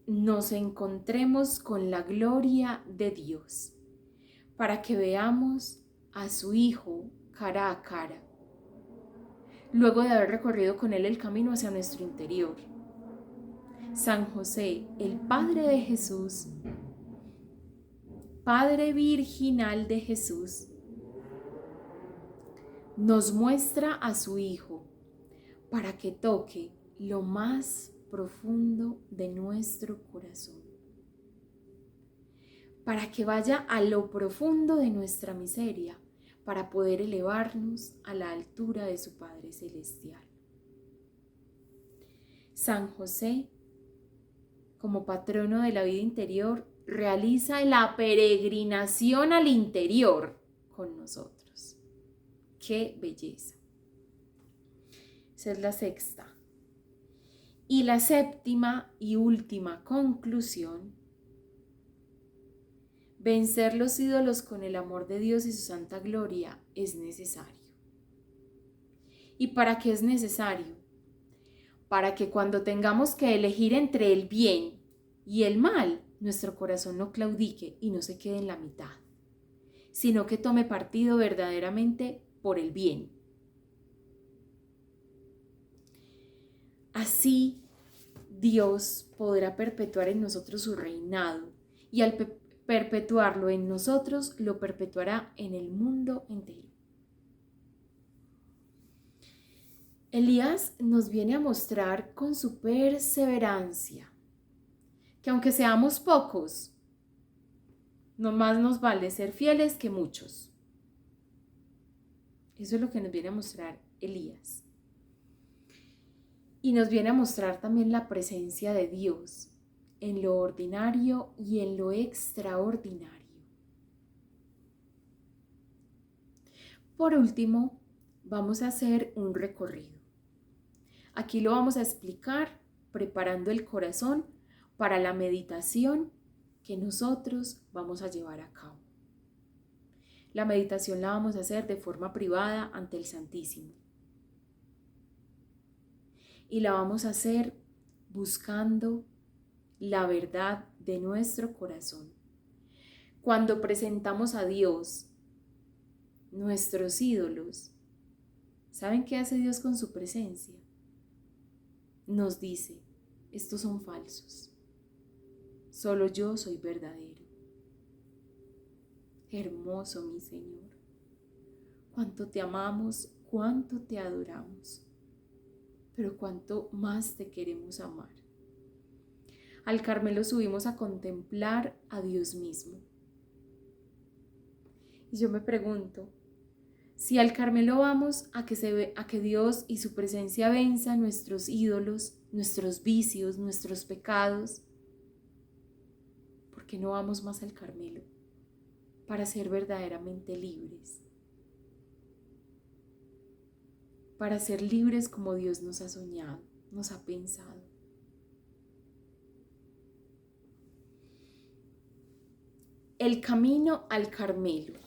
nos encontremos con la gloria de Dios, para que veamos a su Hijo cara a cara, luego de haber recorrido con Él el camino hacia nuestro interior. San José, el Padre de Jesús, Padre virginal de Jesús, nos muestra a su Hijo para que toque lo más profundo de nuestro corazón, para que vaya a lo profundo de nuestra miseria, para poder elevarnos a la altura de su Padre Celestial. San José, como patrono de la vida interior, realiza la peregrinación al interior con nosotros. ¡Qué belleza! Esa es la sexta. Y la séptima y última conclusión, vencer los ídolos con el amor de Dios y su santa gloria es necesario. ¿Y para qué es necesario? Para que cuando tengamos que elegir entre el bien y el mal, nuestro corazón no claudique y no se quede en la mitad, sino que tome partido verdaderamente por el bien. Así Dios podrá perpetuar en nosotros su reinado y al perpetuarlo en nosotros, lo perpetuará en el mundo entero. Elías nos viene a mostrar con su perseverancia que aunque seamos pocos, no más nos vale ser fieles que muchos. Eso es lo que nos viene a mostrar Elías. Y nos viene a mostrar también la presencia de Dios en lo ordinario y en lo extraordinario. Por último, vamos a hacer un recorrido. Aquí lo vamos a explicar preparando el corazón para la meditación que nosotros vamos a llevar a cabo. La meditación la vamos a hacer de forma privada ante el Santísimo. Y la vamos a hacer buscando la verdad de nuestro corazón. Cuando presentamos a Dios nuestros ídolos, ¿saben qué hace Dios con su presencia? Nos dice, estos son falsos, solo yo soy verdadero. Hermoso mi Señor, cuánto te amamos, cuánto te adoramos, pero cuánto más te queremos amar. Al Carmelo subimos a contemplar a Dios mismo. Y yo me pregunto, si al Carmelo vamos a que Dios y su presencia venza nuestros ídolos, nuestros vicios, nuestros pecados, ¿por qué no vamos más al Carmelo para ser verdaderamente libres? Para ser libres como Dios nos ha soñado, nos ha pensado. El camino al Carmelo.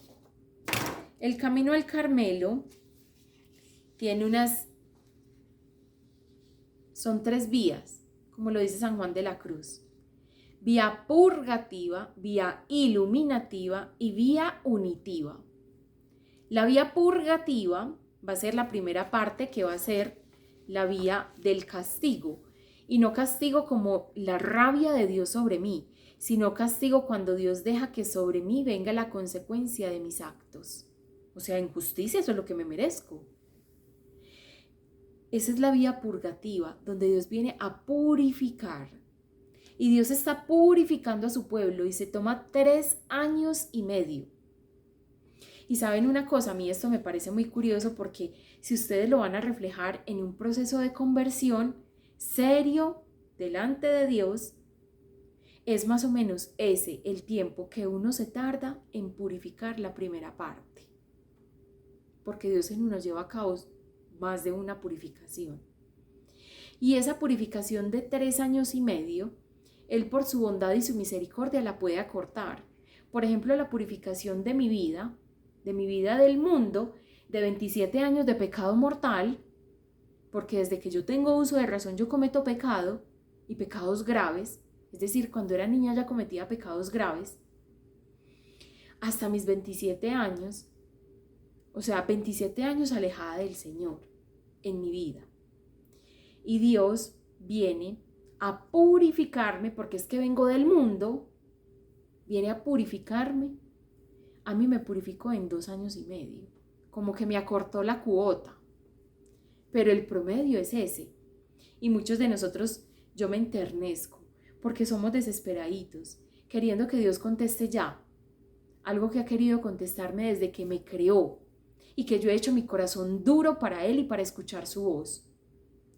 El camino al Carmelo son 3 vías, como lo dice San Juan de la Cruz. Vía purgativa, vía iluminativa y vía unitiva. La vía purgativa va a ser la primera parte, que va a ser la vía del castigo. Y no castigo como la rabia de Dios sobre mí, sino castigo cuando Dios deja que sobre mí venga la consecuencia de mis actos. O sea, injusticia, eso es lo que me merezco. Esa es la vía purgativa, donde Dios viene a purificar. Y Dios está purificando a su pueblo y se toma 3 años y medio. Y saben una cosa, a mí esto me parece muy curioso, porque si ustedes lo van a reflejar en un proceso de conversión serio delante de Dios, es más o menos ese el tiempo que uno se tarda en purificar la primera parte. Porque Dios en uno lleva a cabo más de una purificación. Y esa purificación de 3 años y medio, Él por su bondad y su misericordia la puede acortar. Por ejemplo, la purificación de mi vida del mundo, de 27 años de pecado mortal, porque desde que yo tengo uso de razón yo cometo pecado y pecados graves, es decir, cuando era niña ya cometía pecados graves, hasta mis 27 años, o sea, 27 años alejada del Señor en mi vida. Y Dios viene a purificarme, porque es que vengo del mundo, viene a purificarme. A mí me purificó en 2 años y medio, como que me acortó la cuota, pero el promedio es ese. Y muchos de nosotros, yo me enternezco, porque somos desesperaditos, queriendo que Dios conteste ya, algo que ha querido contestarme desde que me creó, y que yo he hecho mi corazón duro para Él y para escuchar su voz.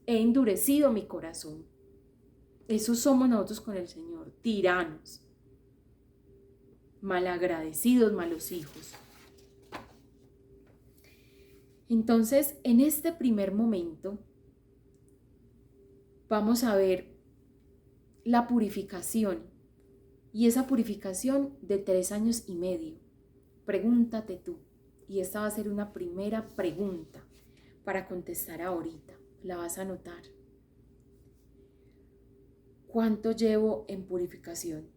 He endurecido mi corazón. Eso somos nosotros con el Señor, tiranos, malagradecidos, malos hijos. Entonces, en este primer momento, vamos a ver la purificación, y esa purificación de 3 años y medio. Pregúntate tú, y esta va a ser una primera pregunta para contestar ahorita, la vas a anotar. ¿Cuánto llevo en purificación?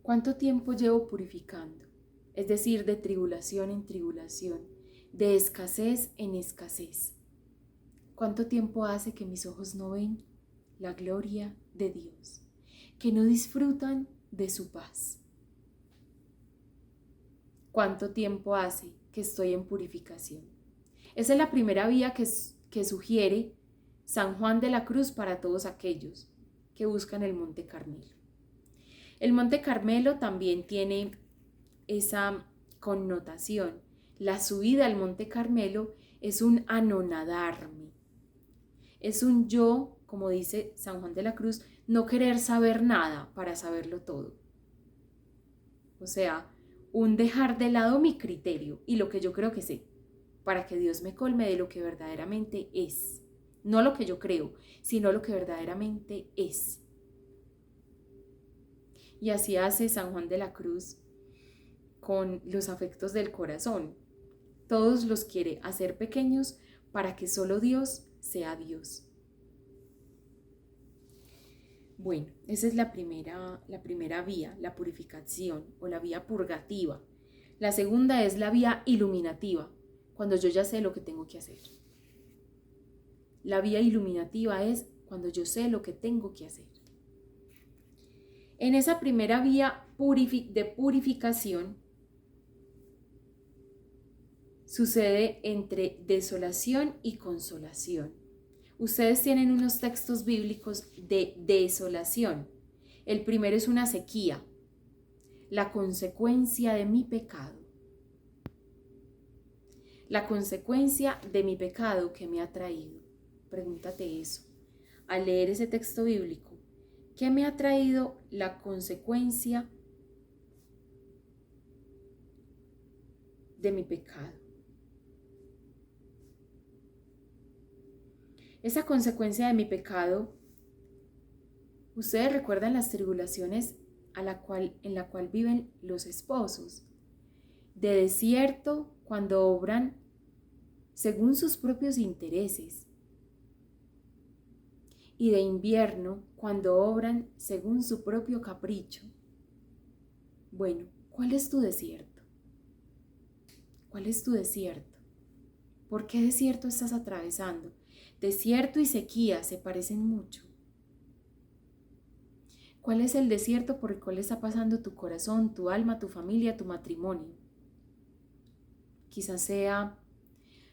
¿Cuánto tiempo llevo purificando? Es decir, de tribulación en tribulación, de escasez en escasez. ¿Cuánto tiempo hace que mis ojos no ven la gloria de Dios, que no disfrutan de su paz? ¿Cuánto tiempo hace que estoy en purificación? Esa es la primera vía que sugiere San Juan de la Cruz para todos aquellos que buscan el Monte Carmelo. El Monte Carmelo también tiene esa connotación. La subida al Monte Carmelo es un anonadarme. Es un yo, como dice San Juan de la Cruz, no querer saber nada para saberlo todo. O sea, un dejar de lado mi criterio y lo que yo creo que sé. para que Dios me colme de lo que verdaderamente es. No lo que yo creo, sino lo que verdaderamente es. Y así hace San Juan de la Cruz con los afectos del corazón. Todos los quiere hacer pequeños para que solo Dios sea Dios. Bueno, esa es la primera vía, la purificación o la vía purgativa. La segunda es la vía iluminativa, cuando yo ya sé lo que tengo que hacer. La vía iluminativa es cuando yo sé lo que tengo que hacer. En esa primera vía de purificación sucede entre desolación y consolación. Ustedes tienen unos textos bíblicos de desolación. El primero es una sequía, la consecuencia de mi pecado. La consecuencia de mi pecado que me ha traído. Pregúntate eso. Al leer ese texto bíblico, ¿qué me ha traído la consecuencia de mi pecado? Esa consecuencia de mi pecado, ustedes recuerdan las tribulaciones en la cual viven los esposos, de desierto cuando obran según sus propios intereses y de invierno cuando obran según su propio capricho. Bueno, ¿cuál es tu desierto? ¿Cuál es tu desierto? ¿Por qué desierto estás atravesando? Desierto y sequía se parecen mucho. ¿Cuál es el desierto por el cual está pasando tu corazón, tu alma, tu familia, tu matrimonio? Quizás sea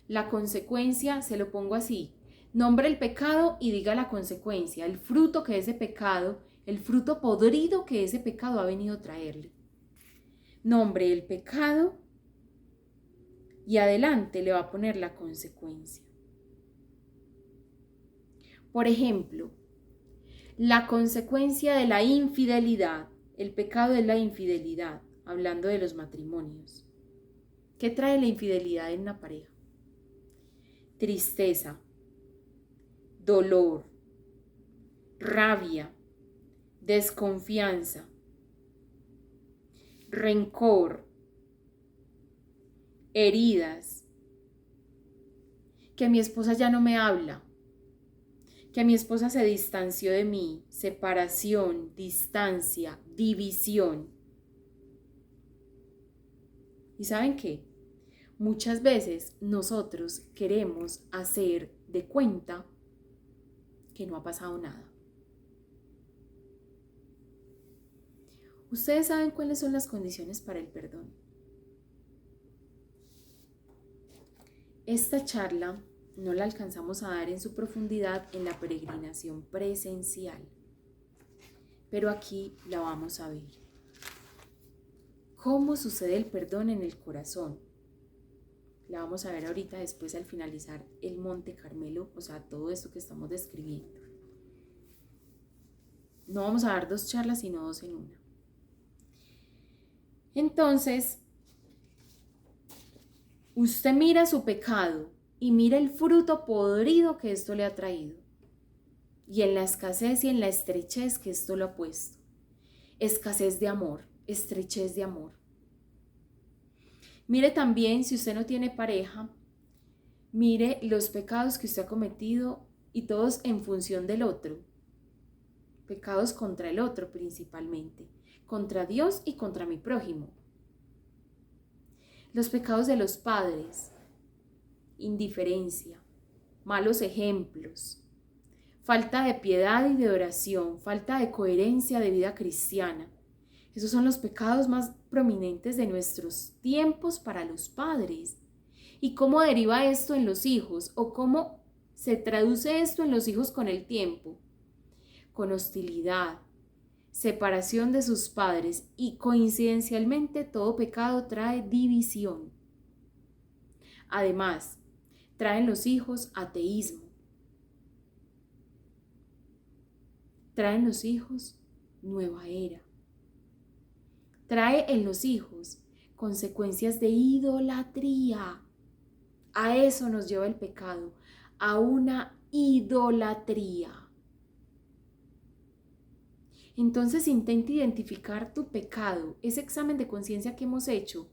la consecuencia, se lo pongo así, nombre el pecado y diga la consecuencia, el fruto que ese pecado, el fruto podrido que ese pecado ha venido a traerle. Nombre el pecado y adelante le va a poner la consecuencia. Por ejemplo, la consecuencia de la infidelidad, el pecado es la infidelidad, hablando de los matrimonios. ¿Qué trae la infidelidad en una pareja? Tristeza, dolor, rabia, desconfianza, rencor, heridas, que mi esposa ya no me habla, que mi esposa se distanció de mí, separación, distancia, división. ¿Y saben qué? Muchas veces nosotros queremos hacer de cuenta que no ha pasado nada. ¿Ustedes saben cuáles son las condiciones para el perdón? Esta charla no la alcanzamos a dar en su profundidad en la peregrinación presencial, pero aquí la vamos a ver. ¿Cómo sucede el perdón en el corazón? La vamos a ver ahorita después al finalizar el Monte Carmelo, o sea, todo esto que estamos describiendo. No vamos a dar 2 charlas, sino 2 en una. Entonces, usted mira su pecado y mira el fruto podrido que esto le ha traído. Y en la escasez y en la estrechez que esto lo ha puesto. Escasez de amor, estrechez de amor. Mire también, si usted no tiene pareja, mire los pecados que usted ha cometido y todos en función del otro. Pecados contra el otro principalmente, contra Dios y contra mi prójimo. Los pecados de los padres, indiferencia, malos ejemplos, falta de piedad y de oración, falta de coherencia de vida cristiana. Esos son los pecados más prominentes de nuestros tiempos para los padres. ¿Y cómo deriva esto en los hijos? ¿O cómo se traduce esto en los hijos con el tiempo? Con hostilidad, separación de sus padres y coincidencialmente todo pecado trae división. Además, traen los hijos ateísmo. Traen los hijos nueva era. Trae en los hijos consecuencias de idolatría, A eso nos lleva el pecado, a una idolatría. Entonces intenta identificar tu pecado, ese examen de conciencia que hemos hecho,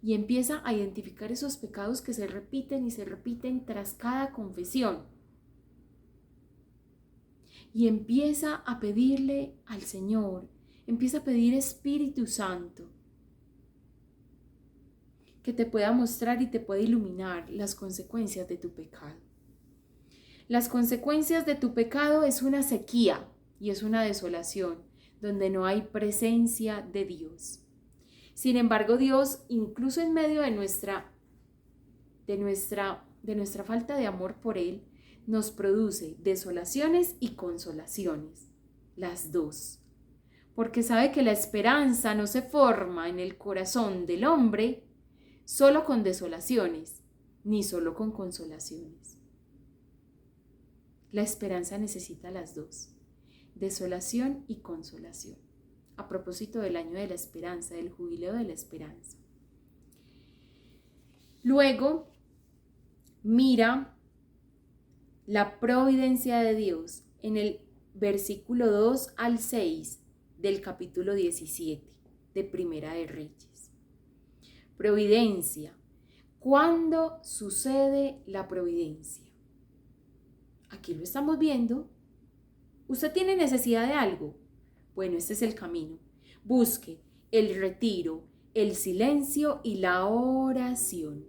y empieza a identificar esos pecados que se repiten y se repiten tras cada confesión. Y empieza a pedirle al Señor, empieza a pedir Espíritu Santo, que te pueda mostrar y te pueda iluminar las consecuencias de tu pecado. Las consecuencias de tu pecado es una sequía y es una desolación, donde no hay presencia de Dios. Sin embargo, Dios, incluso en medio de nuestra falta de amor por Él, nos produce desolaciones y consolaciones, las dos. Porque sabe que la esperanza no se forma en el corazón del hombre solo con desolaciones, ni solo con consolaciones. La esperanza necesita las dos, desolación y consolación. A propósito del año de la esperanza, del jubileo de la esperanza. Luego, mira la providencia de Dios en el versículo 2 al 6 del capítulo 17 de Primera de Reyes. Providencia. ¿Cuándo sucede la providencia? Aquí lo estamos viendo. ¿Usted tiene necesidad de algo? Bueno, este es el camino. Busque el retiro, el silencio y la oración.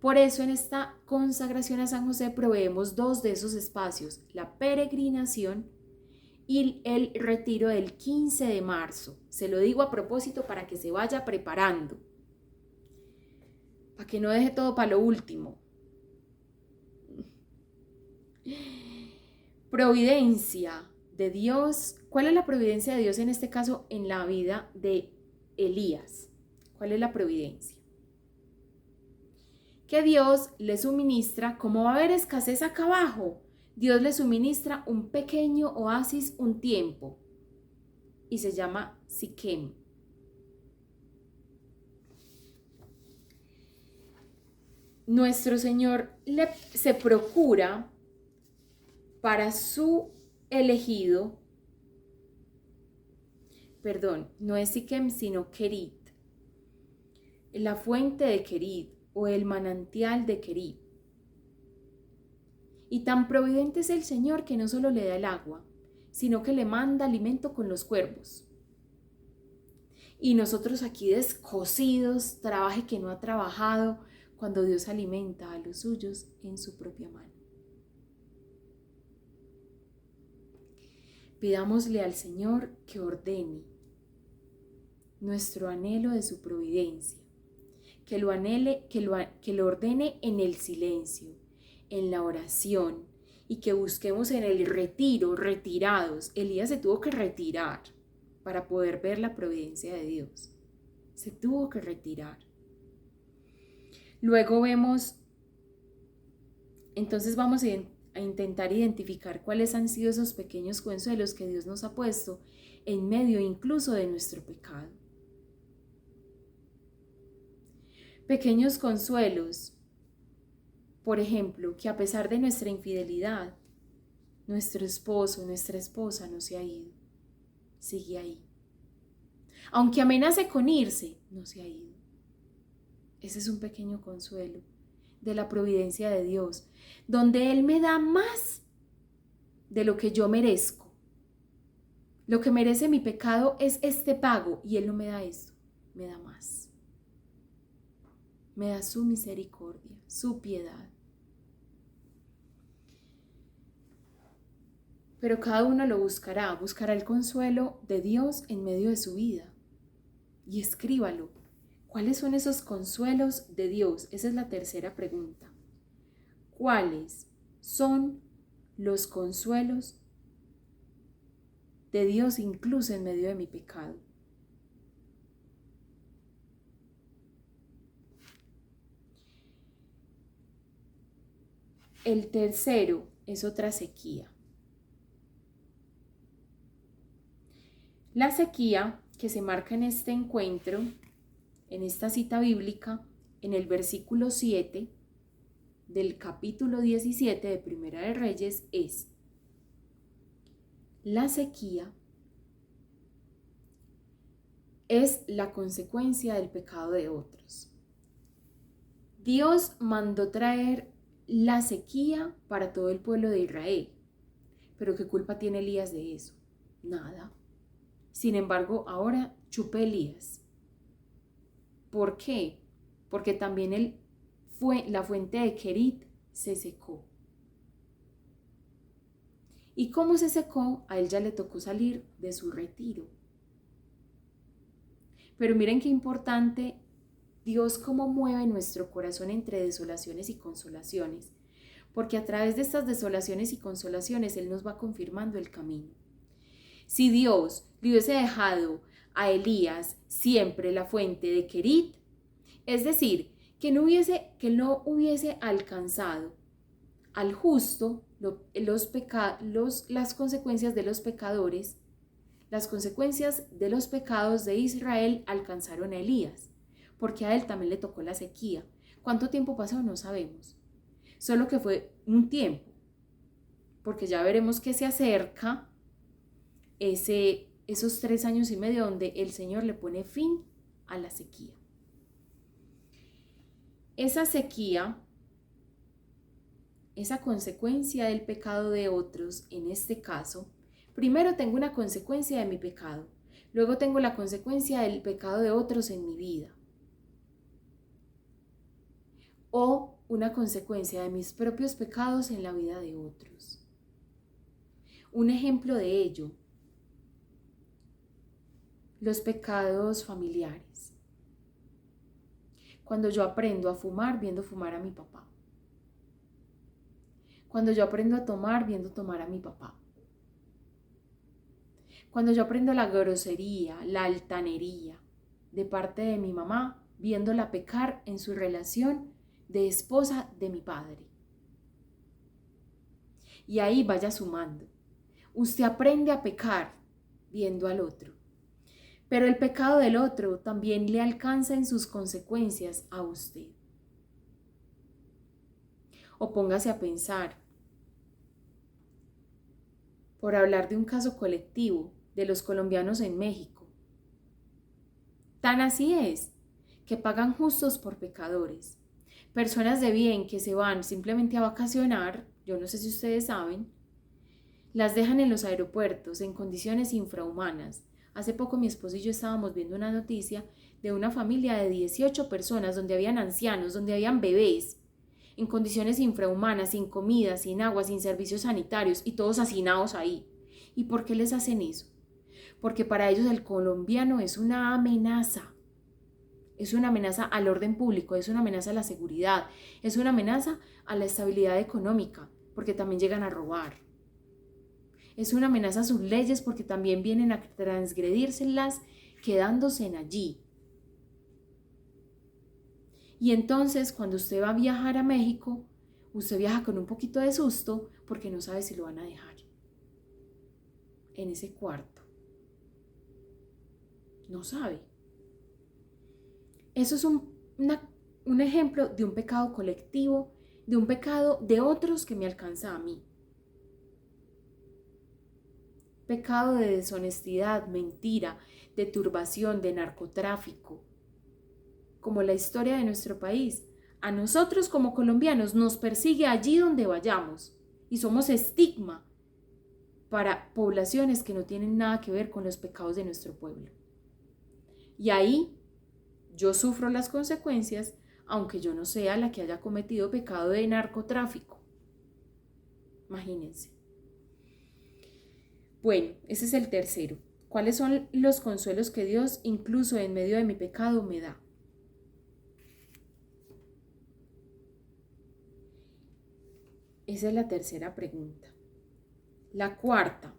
Por eso en esta consagración a San José proveemos dos de esos espacios, la peregrinación y el retiro del 15 de marzo. Se lo digo a propósito para que se vaya preparando, para que no deje todo para lo último. Providencia de Dios. ¿Cuál es la providencia de Dios en este caso en la vida de Elías? ¿Cuál es la providencia? Que Dios le suministra, como va a haber escasez acá abajo, Dios le suministra un pequeño oasis, un tiempo, y se llama Siquem. Nuestro Señor se procura para su elegido, no es Siquem sino Kerit, la fuente de Kerit o el manantial de Kerit. Y tan providente es el Señor que no solo le da el agua, sino que le manda alimento con los cuervos. Y nosotros aquí descosidos, trabaje que no ha trabajado, cuando Dios alimenta a los suyos en su propia mano. Pidámosle al Señor que ordene nuestro anhelo de su providencia, que lo ordene en el silencio, en la oración, y que busquemos en el retiro, retirados. Elías se tuvo que retirar para poder ver la providencia de Dios. Se tuvo que retirar. Luego entonces vamos a intentar identificar cuáles han sido esos pequeños consuelos que Dios nos ha puesto en medio incluso de nuestro pecado. Pequeños consuelos, por ejemplo, que a pesar de nuestra infidelidad, nuestro esposo, nuestra esposa no se ha ido, sigue ahí. Aunque amenace con irse, no se ha ido. Ese es un pequeño consuelo de la providencia de Dios, donde Él me da más de lo que yo merezco. Lo que merece mi pecado es este pago y Él no me da esto, me da más. Me da su misericordia, su piedad. Pero cada uno lo buscará el consuelo de Dios en medio de su vida. Y escríbalo. ¿Cuáles son esos consuelos de Dios? Esa es la tercera pregunta. ¿Cuáles son los consuelos de Dios incluso en medio de mi pecado? El tercero es otra sequía. La sequía que se marca en este encuentro, en esta cita bíblica, en el versículo 7, del capítulo 17 de Primera de Reyes es: la sequía es la consecuencia del pecado de otros. Dios mandó traer la sequía para todo el pueblo de Israel. ¿Pero qué culpa tiene Elías de eso? Nada. Sin embargo, ahora chupe Elías. ¿Por qué? Porque también la fuente de Kerit se secó. ¿Y cómo se secó? A él ya le tocó salir de su retiro. Pero miren qué importante Dios cómo mueve nuestro corazón entre desolaciones y consolaciones, porque a través de estas desolaciones y consolaciones Él nos va confirmando el camino. Si Dios le hubiese dejado a Elías siempre la fuente de Kerit, es decir, que no hubiese alcanzado al justo las consecuencias de los pecadores, las consecuencias de los pecados de Israel alcanzaron a Elías, porque a él también le tocó la sequía. ¿Cuánto tiempo pasó? No sabemos. Solo que fue un tiempo, porque ya veremos que se acerca esos 3 años y medio donde el Señor le pone fin a la sequía. Esa sequía, esa consecuencia del pecado de otros, en este caso, primero tengo una consecuencia de mi pecado, luego tengo la consecuencia del pecado de otros en mi vida, o una consecuencia de mis propios pecados en la vida de otros. Un ejemplo de ello: los pecados familiares. Cuando yo aprendo a fumar viendo fumar a mi papá. Cuando yo aprendo a tomar viendo tomar a mi papá. Cuando yo aprendo la grosería, la altanería de parte de mi mamá, viéndola pecar en su relación de esposa de mi padre. Y ahí vaya sumando. Usted aprende a pecar viendo al otro. Pero el pecado del otro también le alcanza en sus consecuencias a usted. O póngase a pensar, por hablar de un caso colectivo de los colombianos en México. Tan así es, que pagan justos por pecadores. Personas de bien que se van simplemente a vacacionar, yo no sé si ustedes saben, las dejan en los aeropuertos en condiciones infrahumanas. Hace poco mi esposo y yo estábamos viendo una noticia de una familia de 18 personas donde habían ancianos, donde habían bebés, en condiciones infrahumanas, sin comida, sin agua, sin servicios sanitarios y todos hacinados ahí. ¿Y por qué les hacen eso? Porque para ellos el colombiano es una amenaza. Es una amenaza al orden público, es una amenaza a la seguridad, es una amenaza a la estabilidad económica, porque también llegan a robar. Es una amenaza a sus leyes porque también vienen a transgredírselas quedándose en allí. Y entonces cuando usted va a viajar a México, usted viaja con un poquito de susto porque no sabe si lo van a dejar en ese cuarto. No sabe. Eso es un ejemplo de un pecado colectivo, de un pecado de otros que me alcanza a mí. Pecado de deshonestidad, mentira, de turbación, de narcotráfico. Como la historia de nuestro país, a nosotros como colombianos nos persigue allí donde vayamos y somos estigma para poblaciones que no tienen nada que ver con los pecados de nuestro pueblo. Y ahí yo sufro las consecuencias, aunque yo no sea la que haya cometido pecado de narcotráfico. Imagínense. Bueno, ese es el tercero. ¿Cuáles son los consuelos que Dios, incluso en medio de mi pecado, me da? Esa es la tercera pregunta. La cuarta.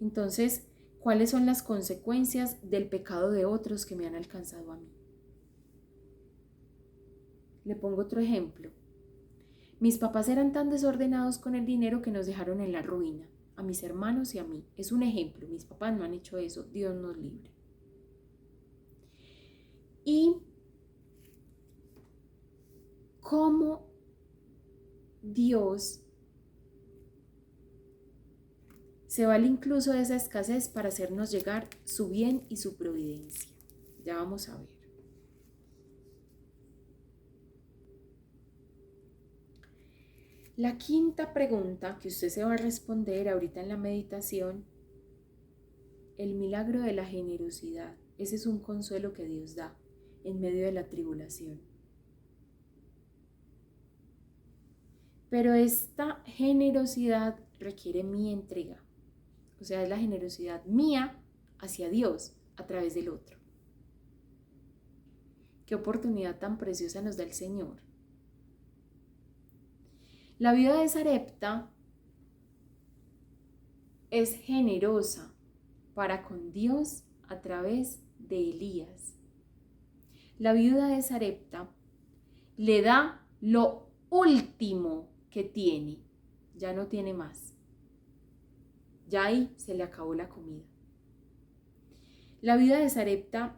Entonces, ¿cuáles son las consecuencias del pecado de otros que me han alcanzado a mí? Le pongo otro ejemplo. Mis papás eran tan desordenados con el dinero que nos dejaron en la ruina, a mis hermanos y a mí. Es un ejemplo, mis papás no han hecho eso, Dios nos libre. Y cómo Dios se vale incluso de esa escasez para hacernos llegar su bien y su providencia. Ya vamos a ver. La quinta pregunta que usted se va a responder ahorita en la meditación: el milagro de la generosidad. Ese es un consuelo que Dios da en medio de la tribulación. Pero esta generosidad requiere mi entrega. O sea, es la generosidad mía hacia Dios a través del otro. Qué oportunidad tan preciosa nos da el Señor. La viuda de Sarepta es generosa para con Dios a través de Elías. La viuda de Sarepta le da lo último que tiene, ya no tiene más. Ya ahí se le acabó la comida. La viuda de Sarepta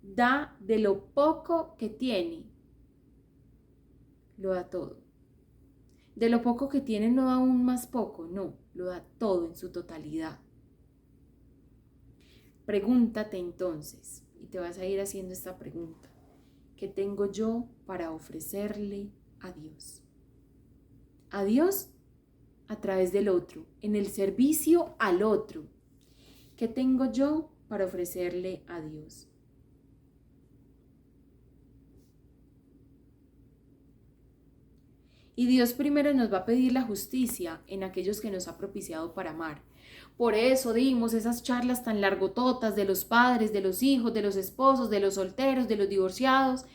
da de lo poco que tiene, lo da todo. De lo poco que tiene no da aún más poco, no, lo da todo en su totalidad. Pregúntate entonces, y te vas a ir haciendo esta pregunta: ¿qué tengo yo para ofrecerle a Dios? A Dios a través del otro, en el servicio al otro. ¿Qué tengo yo para ofrecerle a Dios? Y Dios primero nos va a pedir la justicia en aquellos que nos ha propiciado para amar. Por eso dimos esas charlas tan largototas de los padres, de los hijos, de los esposos, de los solteros, de los divorciados,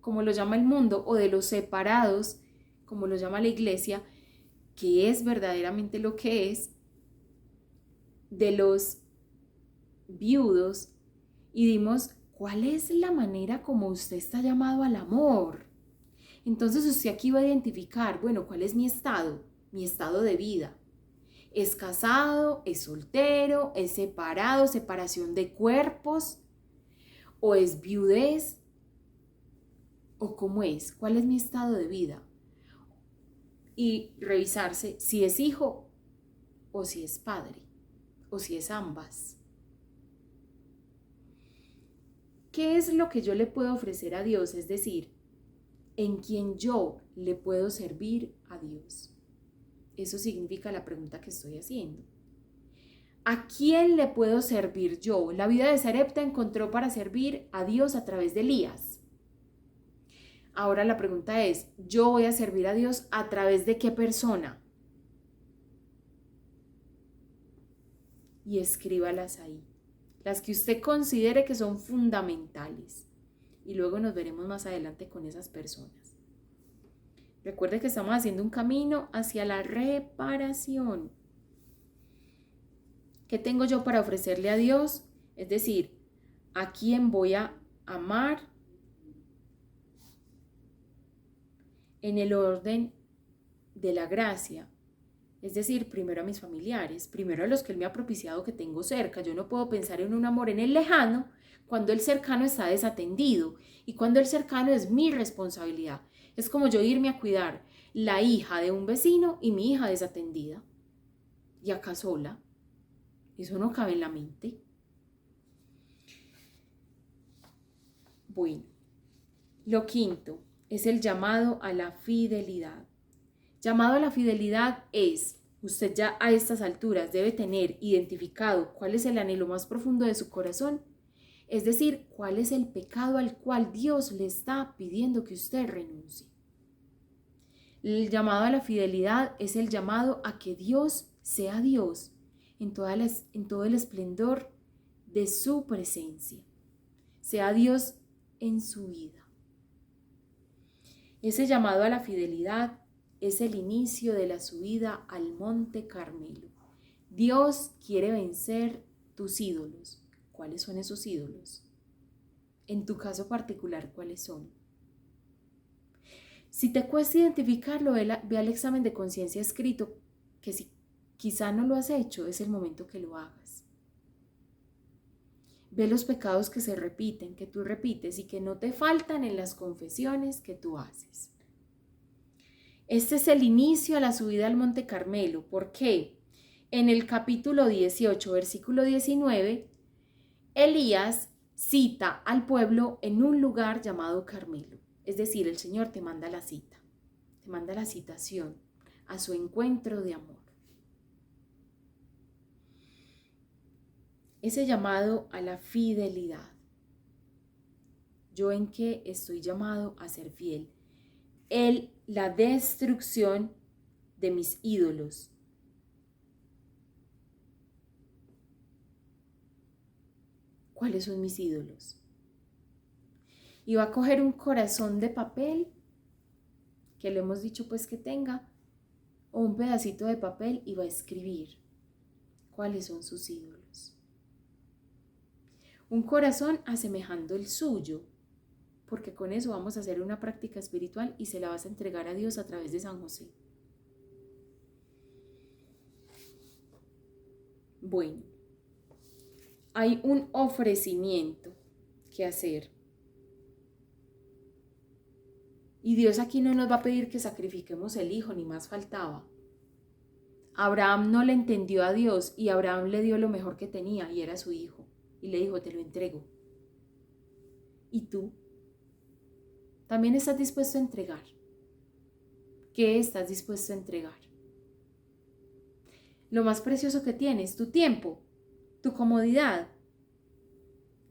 como lo llama el mundo, o de los separados, como lo llama la iglesia, que es verdaderamente lo que es, de los viudos, y dimos cuál es la manera como usted está llamado al amor. Entonces usted aquí va a identificar, bueno, ¿cuál es mi estado de vida? ¿Es casado? ¿Es soltero? ¿Es separado? ¿Separación de cuerpos? ¿O es viudez? ¿O cómo es? ¿Cuál es mi estado de vida? Y revisarse si es hijo o si es padre o si es ambas. ¿Qué es lo que yo le puedo ofrecer a Dios? Es decir, en quien yo le puedo servir a Dios. Eso significa la pregunta que estoy haciendo. ¿A quién le puedo servir yo? La viuda de Sarepta encontró para servir a Dios a través de Elías. Ahora la pregunta es, ¿yo voy a servir a Dios a través de qué persona? Y escríbalas ahí, las que usted considere que son fundamentales. Y luego nos veremos más adelante con esas personas. Recuerde que estamos haciendo un camino hacia la reparación. ¿Qué tengo yo para ofrecerle a Dios? Es decir, ¿a quién voy a amar en el orden de la gracia? Es decir, primero a mis familiares, primero a los que Él me ha propiciado que tengo cerca. Yo no puedo pensar en un amor en el lejano cuando el cercano está desatendido y cuando el cercano es mi responsabilidad. Es como yo irme a cuidar la hija de un vecino y mi hija desatendida y acá sola. Eso no cabe en la mente. Bueno, lo quinto es el llamado a la fidelidad. Llamado a la fidelidad es, usted ya a estas alturas debe tener identificado cuál es el anhelo más profundo de su corazón, es decir, cuál es el pecado al cual Dios le está pidiendo que usted renuncie. El llamado a la fidelidad es el llamado a que Dios sea Dios en todo el esplendor de su presencia, sea Dios en su vida. Ese llamado a la fidelidad es el inicio de la subida al Monte Carmelo. Dios quiere vencer tus ídolos. ¿Cuáles son esos ídolos? En tu caso particular, ¿cuáles son? Si te cuesta identificarlo, ve al examen de conciencia escrito, que si quizá no lo has hecho, es el momento que lo hagas. Ve los pecados que se repiten, que tú repites y que no te faltan en las confesiones que tú haces. Este es el inicio a la subida al Monte Carmelo. ¿Por qué? En el capítulo 18, versículo 19, Elías cita al pueblo en un lugar llamado Carmelo. Es decir, el Señor te manda la cita, te manda la citación a su encuentro de amor. Ese llamado a la fidelidad. ¿Yo en qué estoy llamado a ser fiel? La destrucción de mis ídolos. ¿Cuáles son mis ídolos? Y va a coger un corazón de papel, que le hemos dicho pues que tenga, o un pedacito de papel y va a escribir cuáles son sus ídolos. Un corazón asemejando el suyo, porque con eso vamos a hacer una práctica espiritual y se la vas a entregar a Dios a través de San José. Bueno, hay un ofrecimiento que hacer. Y Dios aquí no nos va a pedir que sacrifiquemos el hijo, ni más faltaba. Abraham no le entendió a Dios y Abraham le dio lo mejor que tenía y era su hijo. Y le dijo, te lo entrego. ¿Y tú? ¿También estás dispuesto a entregar? ¿Qué estás dispuesto a entregar? Lo más precioso que tienes, tu tiempo, tu comodidad.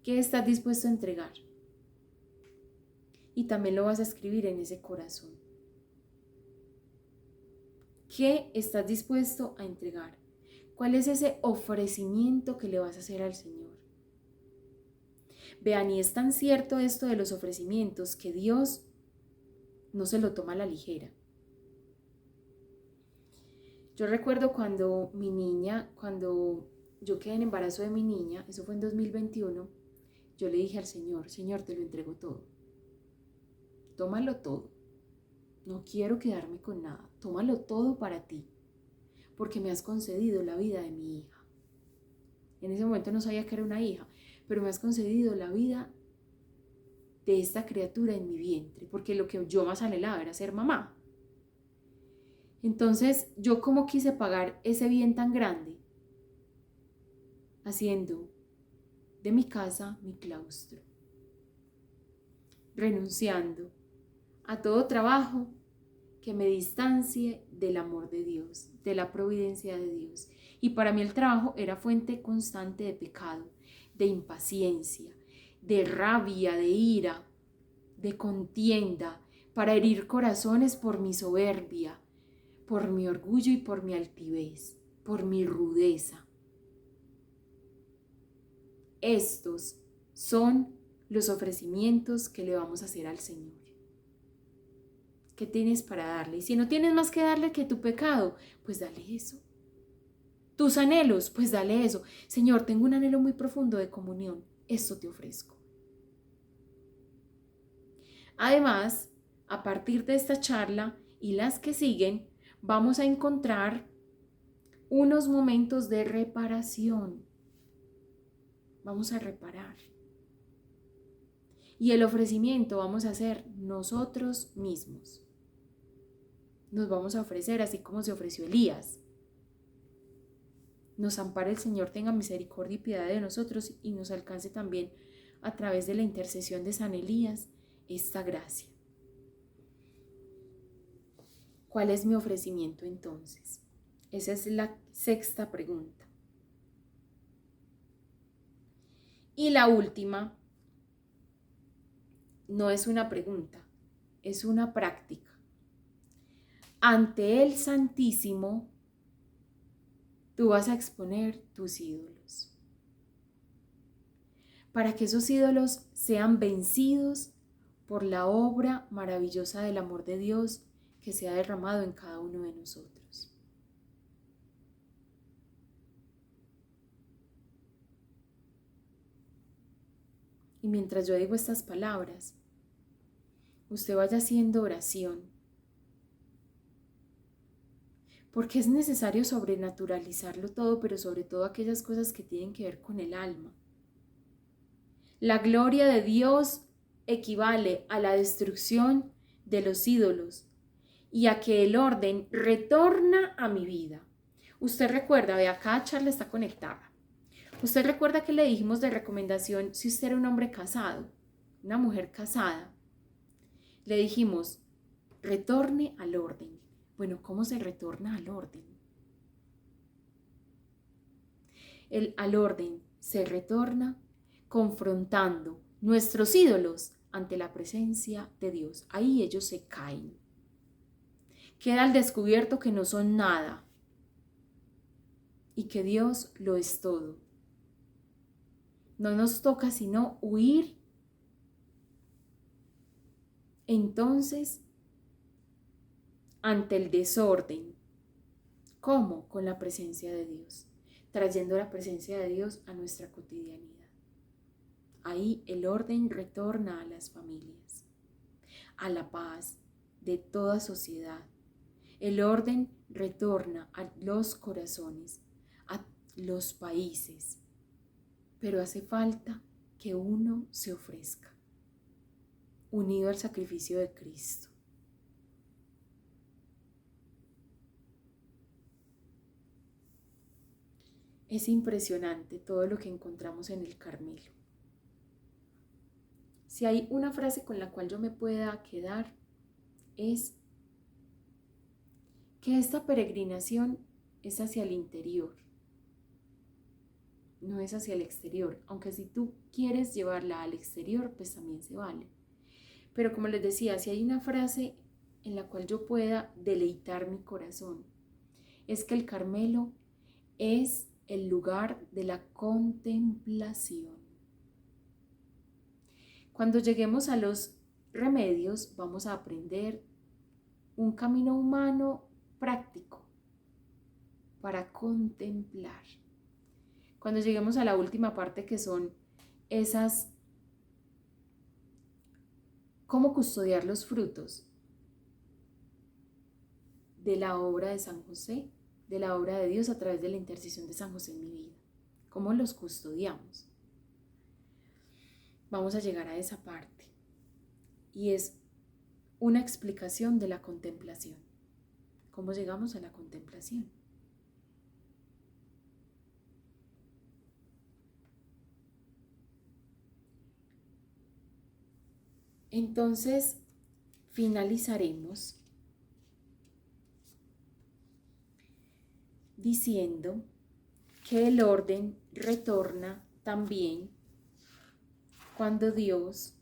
¿Qué estás dispuesto a entregar? Y también lo vas a escribir en ese corazón. ¿Qué estás dispuesto a entregar? ¿Cuál es ese ofrecimiento que le vas a hacer al Señor? Vean, y es tan cierto esto de los ofrecimientos que Dios no se lo toma a la ligera. Yo recuerdo cuando yo quedé en embarazo de mi niña, eso fue en 2021, yo le dije al Señor, Señor, te lo entrego todo. Tómalo todo. No quiero quedarme con nada. Tómalo todo para ti, porque me has concedido la vida de mi hija. En ese momento no sabía que era una hija, pero me has concedido la vida de esta criatura en mi vientre, porque lo que yo más anhelaba era ser mamá. Entonces, yo como quise pagar ese bien tan grande, haciendo de mi casa mi claustro, renunciando a todo trabajo que me distancie del amor de Dios, de la providencia de Dios. Y para mí el trabajo era fuente constante de pecado, de impaciencia, de rabia, de ira, de contienda, para herir corazones por mi soberbia, por mi orgullo y por mi altivez, por mi rudeza. Estos son los ofrecimientos que le vamos a hacer al Señor. ¿Qué tienes para darle? Y si no tienes más que darle que tu pecado, pues dale eso. Tus anhelos, pues dale eso. Señor, tengo un anhelo muy profundo de comunión. Esto te ofrezco. Además, a partir de esta charla y las que siguen, vamos a encontrar unos momentos de reparación. Vamos a reparar. Y el ofrecimiento vamos a hacer nosotros mismos. Nos vamos a ofrecer así como se ofreció Elías. Nos ampare el Señor, tenga misericordia y piedad de nosotros y nos alcance también a través de la intercesión de San Elías esta gracia. ¿Cuál es mi ofrecimiento entonces? Esa es la sexta pregunta. Y la última no es una pregunta, es una práctica. Ante el Santísimo, tú vas a exponer tus ídolos, para que esos ídolos sean vencidos por la obra maravillosa del amor de Dios que se ha derramado en cada uno de nosotros. Y mientras yo digo estas palabras, usted vaya haciendo oración, porque es necesario sobrenaturalizarlo todo, pero sobre todo aquellas cosas que tienen que ver con el alma. La gloria de Dios equivale a la destrucción de los ídolos y a que el orden retorna a mi vida. Usted recuerda, vea, cada charla está conectada. Usted recuerda que le dijimos de recomendación si usted era un hombre casado, una mujer casada. Le dijimos, retorne al orden. Bueno, ¿cómo se retorna al orden? Al orden se retorna confrontando nuestros ídolos ante la presencia de Dios. Ahí ellos se caen. Queda al descubierto que no son nada y que Dios lo es todo. No nos toca sino huir. Entonces, ante el desorden, ¿cómo? Con la presencia de Dios, trayendo la presencia de Dios a nuestra cotidianidad. Ahí el orden retorna a las familias, a la paz de toda sociedad. El orden retorna a los corazones, a los países, pero hace falta que uno se ofrezca, unido al sacrificio de Cristo. Es impresionante todo lo que encontramos en el Carmelo. Si hay una frase con la cual yo me pueda quedar, es que esta peregrinación es hacia el interior, no es hacia el exterior, aunque si tú quieres llevarla al exterior, pues también se vale. Pero como les decía, si hay una frase en la cual yo pueda deleitar mi corazón, es que el Carmelo es el lugar de la contemplación. Cuando lleguemos a los remedios, vamos a aprender un camino humano práctico para contemplar. Cuando lleguemos a la última parte, que son esas, cómo custodiar los frutos de la obra de San José, de la obra de Dios a través de la intercesión de San José en mi vida, cómo los custodiamos. Vamos a llegar a esa parte y es una explicación de la contemplación. ¿Cómo llegamos a la contemplación? Entonces, finalizaremos diciendo que el orden retorna también cuando Dios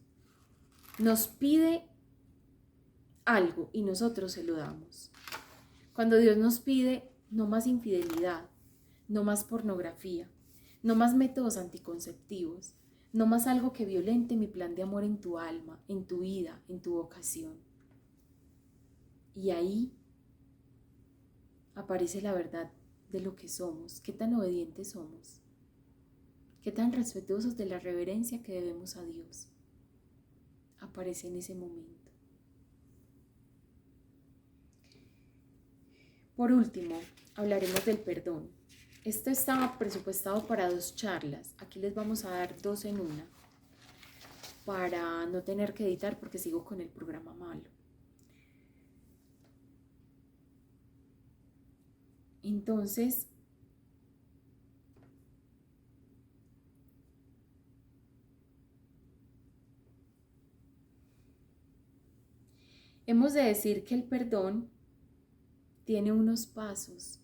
nos pide algo y nosotros se lo damos. Cuando Dios nos pide no más infidelidad, no más pornografía, no más métodos anticonceptivos, no más algo que violente mi plan de amor en tu alma, en tu vida, en tu vocación. Y ahí aparece la verdad de lo que somos, qué tan obedientes somos, qué tan respetuosos de la reverencia que debemos a Dios. Aparece en ese momento. Por último, hablaremos del perdón. Esto estaba presupuestado para 2 charlas. Aquí les vamos a dar 2 en una para no tener que editar porque sigo con el programa malo. Entonces, hemos de decir que el perdón tiene unos pasos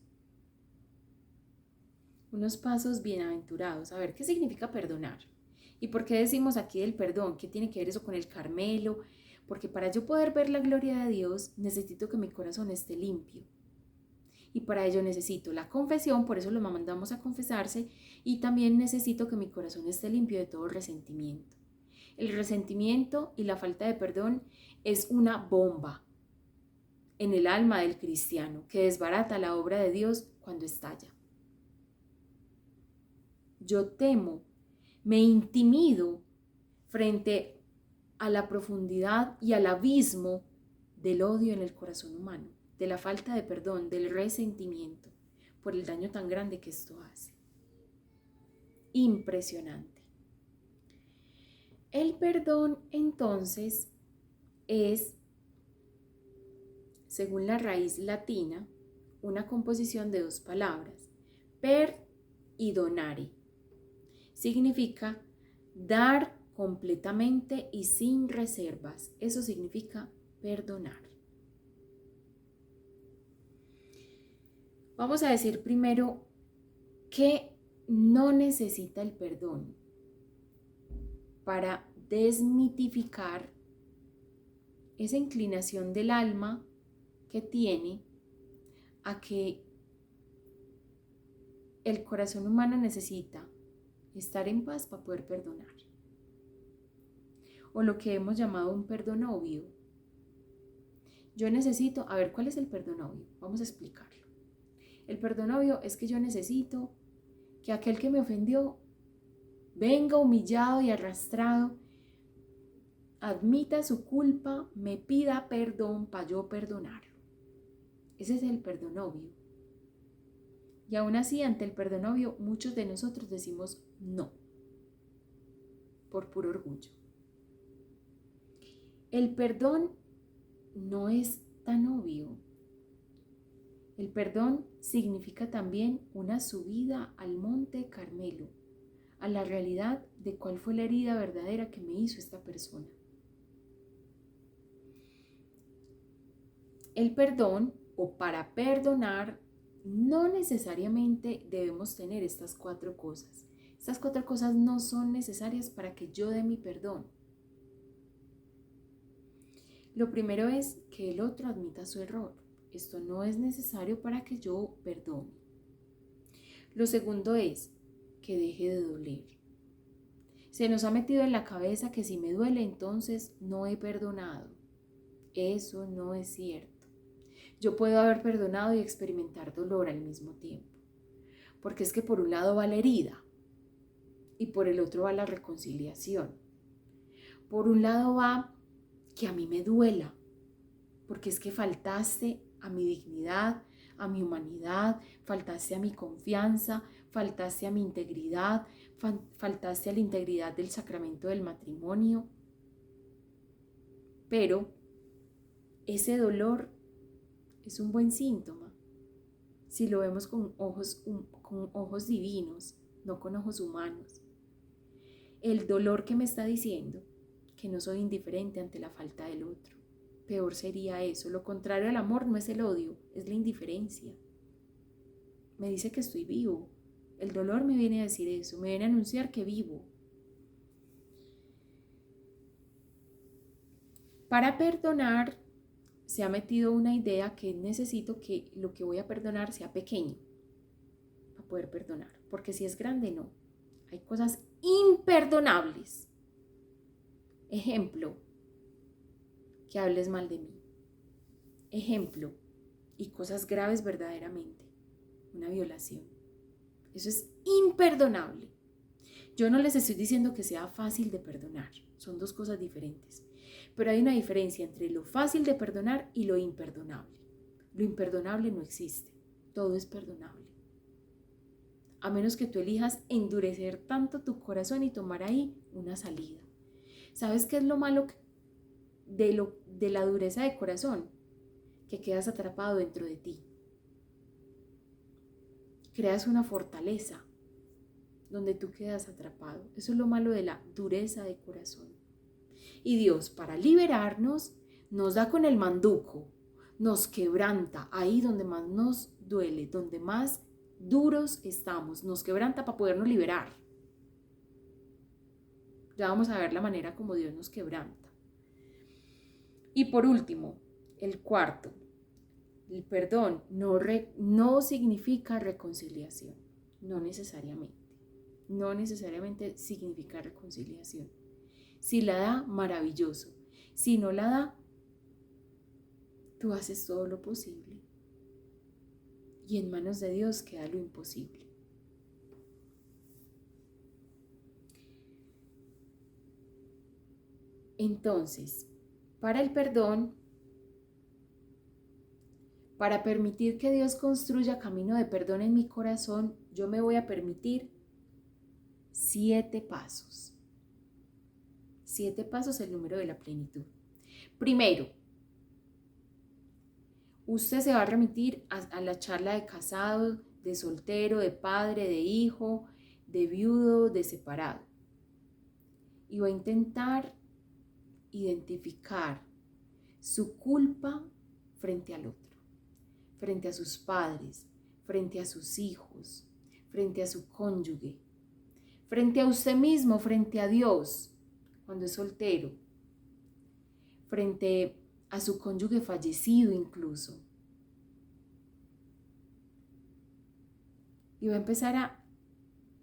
bienaventurados. A ver, ¿qué significa perdonar? ¿Y por qué decimos aquí del perdón? ¿Qué tiene que ver eso con el Carmelo? Porque para yo poder ver la gloria de Dios, necesito que mi corazón esté limpio. Y para ello necesito la confesión, por eso lo mandamos a confesarse, y también necesito que mi corazón esté limpio de todo resentimiento. El resentimiento y la falta de perdón es una bomba en el alma del cristiano que desbarata la obra de Dios cuando estalla. Yo temo, me intimido frente a la profundidad y al abismo del odio en el corazón humano, de la falta de perdón, del resentimiento por el daño tan grande que esto hace. Impresionante. El perdón, entonces, es, según la raíz latina, una composición de dos palabras, per y donare. Significa dar completamente y sin reservas. Eso significa perdonar. Vamos a decir primero que no necesita el perdón para desmitificar esa inclinación del alma que tiene a que el corazón humano necesita estar en paz para poder perdonar. O lo que hemos llamado un perdón obvio. Yo necesito, a ver, ¿cuál es el perdón obvio? Vamos a explicarlo. El perdón obvio es que yo necesito que aquel que me ofendió venga humillado y arrastrado, admita su culpa, me pida perdón para yo perdonarlo. Ese es el perdón obvio. Y aún así, ante el perdón obvio, muchos de nosotros decimos no, por puro orgullo. El perdón no es tan obvio. El perdón significa también una subida al monte Carmelo, a la realidad de cuál fue la herida verdadera que me hizo esta persona. El perdón, o para perdonar, no necesariamente debemos tener estas 4 cosas. Estas 4 cosas no son necesarias para que yo dé mi perdón. Lo primero es que el otro admita su error. Esto no es necesario para que yo perdone. Lo segundo es que deje de doler. Se nos ha metido en la cabeza que si me duele, entonces no he perdonado. Eso no es cierto. Yo puedo haber perdonado y experimentar dolor al mismo tiempo. Porque es que por un lado va la herida y por el otro va la reconciliación. Por un lado va que a mí me duela, porque es que faltaste a mi dignidad, a mi humanidad, faltaste a mi confianza, faltaste a mi integridad, faltaste a la integridad del sacramento del matrimonio. Pero ese dolor es un buen síntoma si lo vemos con ojos divinos, no con ojos humanos. El dolor que me está diciendo que no soy indiferente ante la falta del otro. Peor sería eso. Lo contrario al amor no es el odio, es la indiferencia. Me dice que estoy vivo. El dolor me viene a decir eso, me viene a anunciar que vivo. Para perdonar se ha metido una idea que necesito que lo que voy a perdonar sea pequeño para poder perdonar. Porque si es grande, no. Hay cosas imperdonables. Ejemplo, que hables mal de mí. Ejemplo, y cosas graves verdaderamente, una violación. Eso es imperdonable. Yo no les estoy diciendo que sea fácil de perdonar, son 2 cosas diferentes. Pero hay una diferencia entre lo fácil de perdonar y lo imperdonable. Lo imperdonable no existe, todo es perdonable. A menos que tú elijas endurecer tanto tu corazón y tomar ahí una salida. ¿Sabes qué es lo malo de la dureza de corazón? Que quedas atrapado dentro de ti. Creas una fortaleza donde tú quedas atrapado. Eso es lo malo de la dureza de corazón. Y Dios, para liberarnos, nos da con el manduco, nos quebranta ahí donde más nos duele, donde más duros estamos, nos quebranta para podernos liberar. Ya vamos a ver la manera como Dios nos quebranta. Y por último, el cuarto, el perdón no significa reconciliación, no necesariamente significa reconciliación. Si la da, maravilloso. Si no la da, tú haces todo lo posible. Y en manos de Dios queda lo imposible. Entonces, para el perdón, para permitir que Dios construya camino de perdón en mi corazón, yo me voy a permitir 7 pasos. 7 pasos, el número de la plenitud. Primero, usted se va a remitir a la charla de casado, de soltero, de padre, de hijo, de viudo, de separado. Y va a intentar identificar su culpa frente al otro, frente a sus padres, frente a sus hijos, frente a su cónyuge, frente a usted mismo, frente a Dios, cuando es soltero, frente a su cónyuge fallecido incluso. Y va a empezar a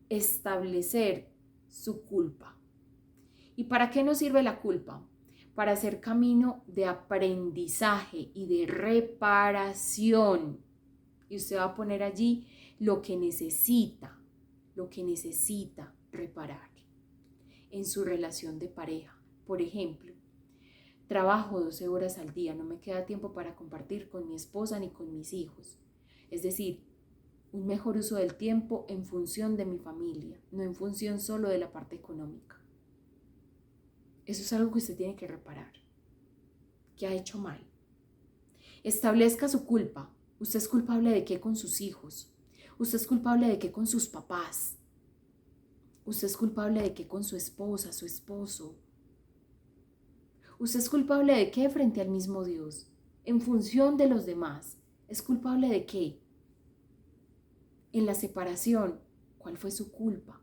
establecer su culpa. ¿Y para qué nos sirve la culpa? Para hacer camino de aprendizaje y de reparación. Y usted va a poner allí lo que necesita reparar en su relación de pareja. Por ejemplo, trabajo 12 horas al día, no me queda tiempo para compartir con mi esposa ni con mis hijos. Es decir, un mejor uso del tiempo en función de mi familia, no en función solo de la parte económica. Eso es algo que usted tiene que reparar, que ha hecho mal. Establezca su culpa. ¿Usted es culpable de qué con sus hijos? ¿Usted es culpable de qué con sus papás? ¿Usted es culpable de qué con su esposa, su esposo? ¿Usted es culpable de qué frente al mismo Dios? En función de los demás. ¿Es culpable de qué? En la separación, ¿cuál fue su culpa?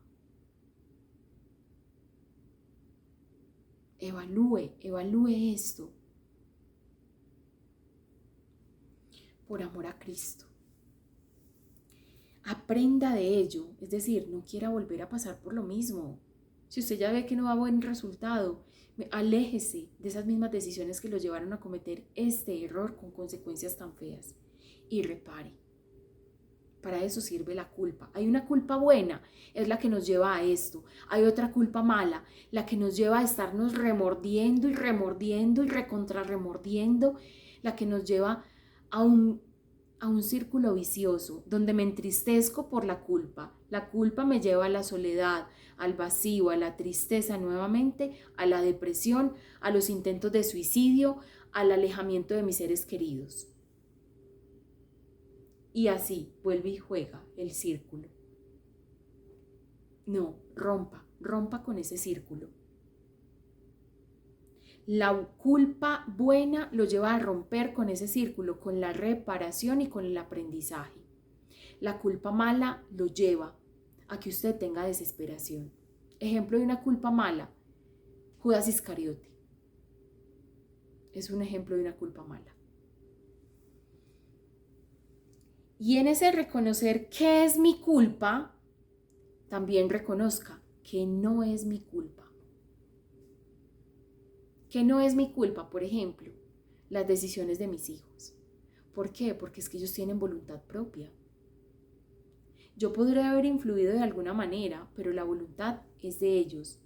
Evalúe esto. Por amor a Cristo. Aprenda de ello, es decir, no quiera volver a pasar por lo mismo. Si usted ya ve que no va a buen resultado, aléjese de esas mismas decisiones que lo llevaron a cometer este error con consecuencias tan feas y repare. Para eso sirve la culpa. Hay una culpa buena, es la que nos lleva a esto. Hay otra culpa mala, la que nos lleva a estarnos remordiendo y remordiendo y recontrarremordiendo, la que nos lleva a un círculo vicioso donde me entristezco por la culpa. La culpa me lleva a la soledad, al vacío, a la tristeza nuevamente, a la depresión, a los intentos de suicidio, al alejamiento de mis seres queridos. Y así vuelve y juega el círculo. No, rompa con ese círculo. La culpa buena lo lleva a romper con ese círculo, con la reparación y con el aprendizaje. La culpa mala lo lleva a que usted tenga desesperación. Ejemplo de una culpa mala, Judas Iscariote. Es un ejemplo de una culpa mala. Y en ese reconocer qué es mi culpa, también reconozca que no es mi culpa. Que no es mi culpa, por ejemplo, las decisiones de mis hijos. ¿Por qué? Porque es que ellos tienen voluntad propia. Yo podría haber influido de alguna manera, pero la voluntad es de ellos.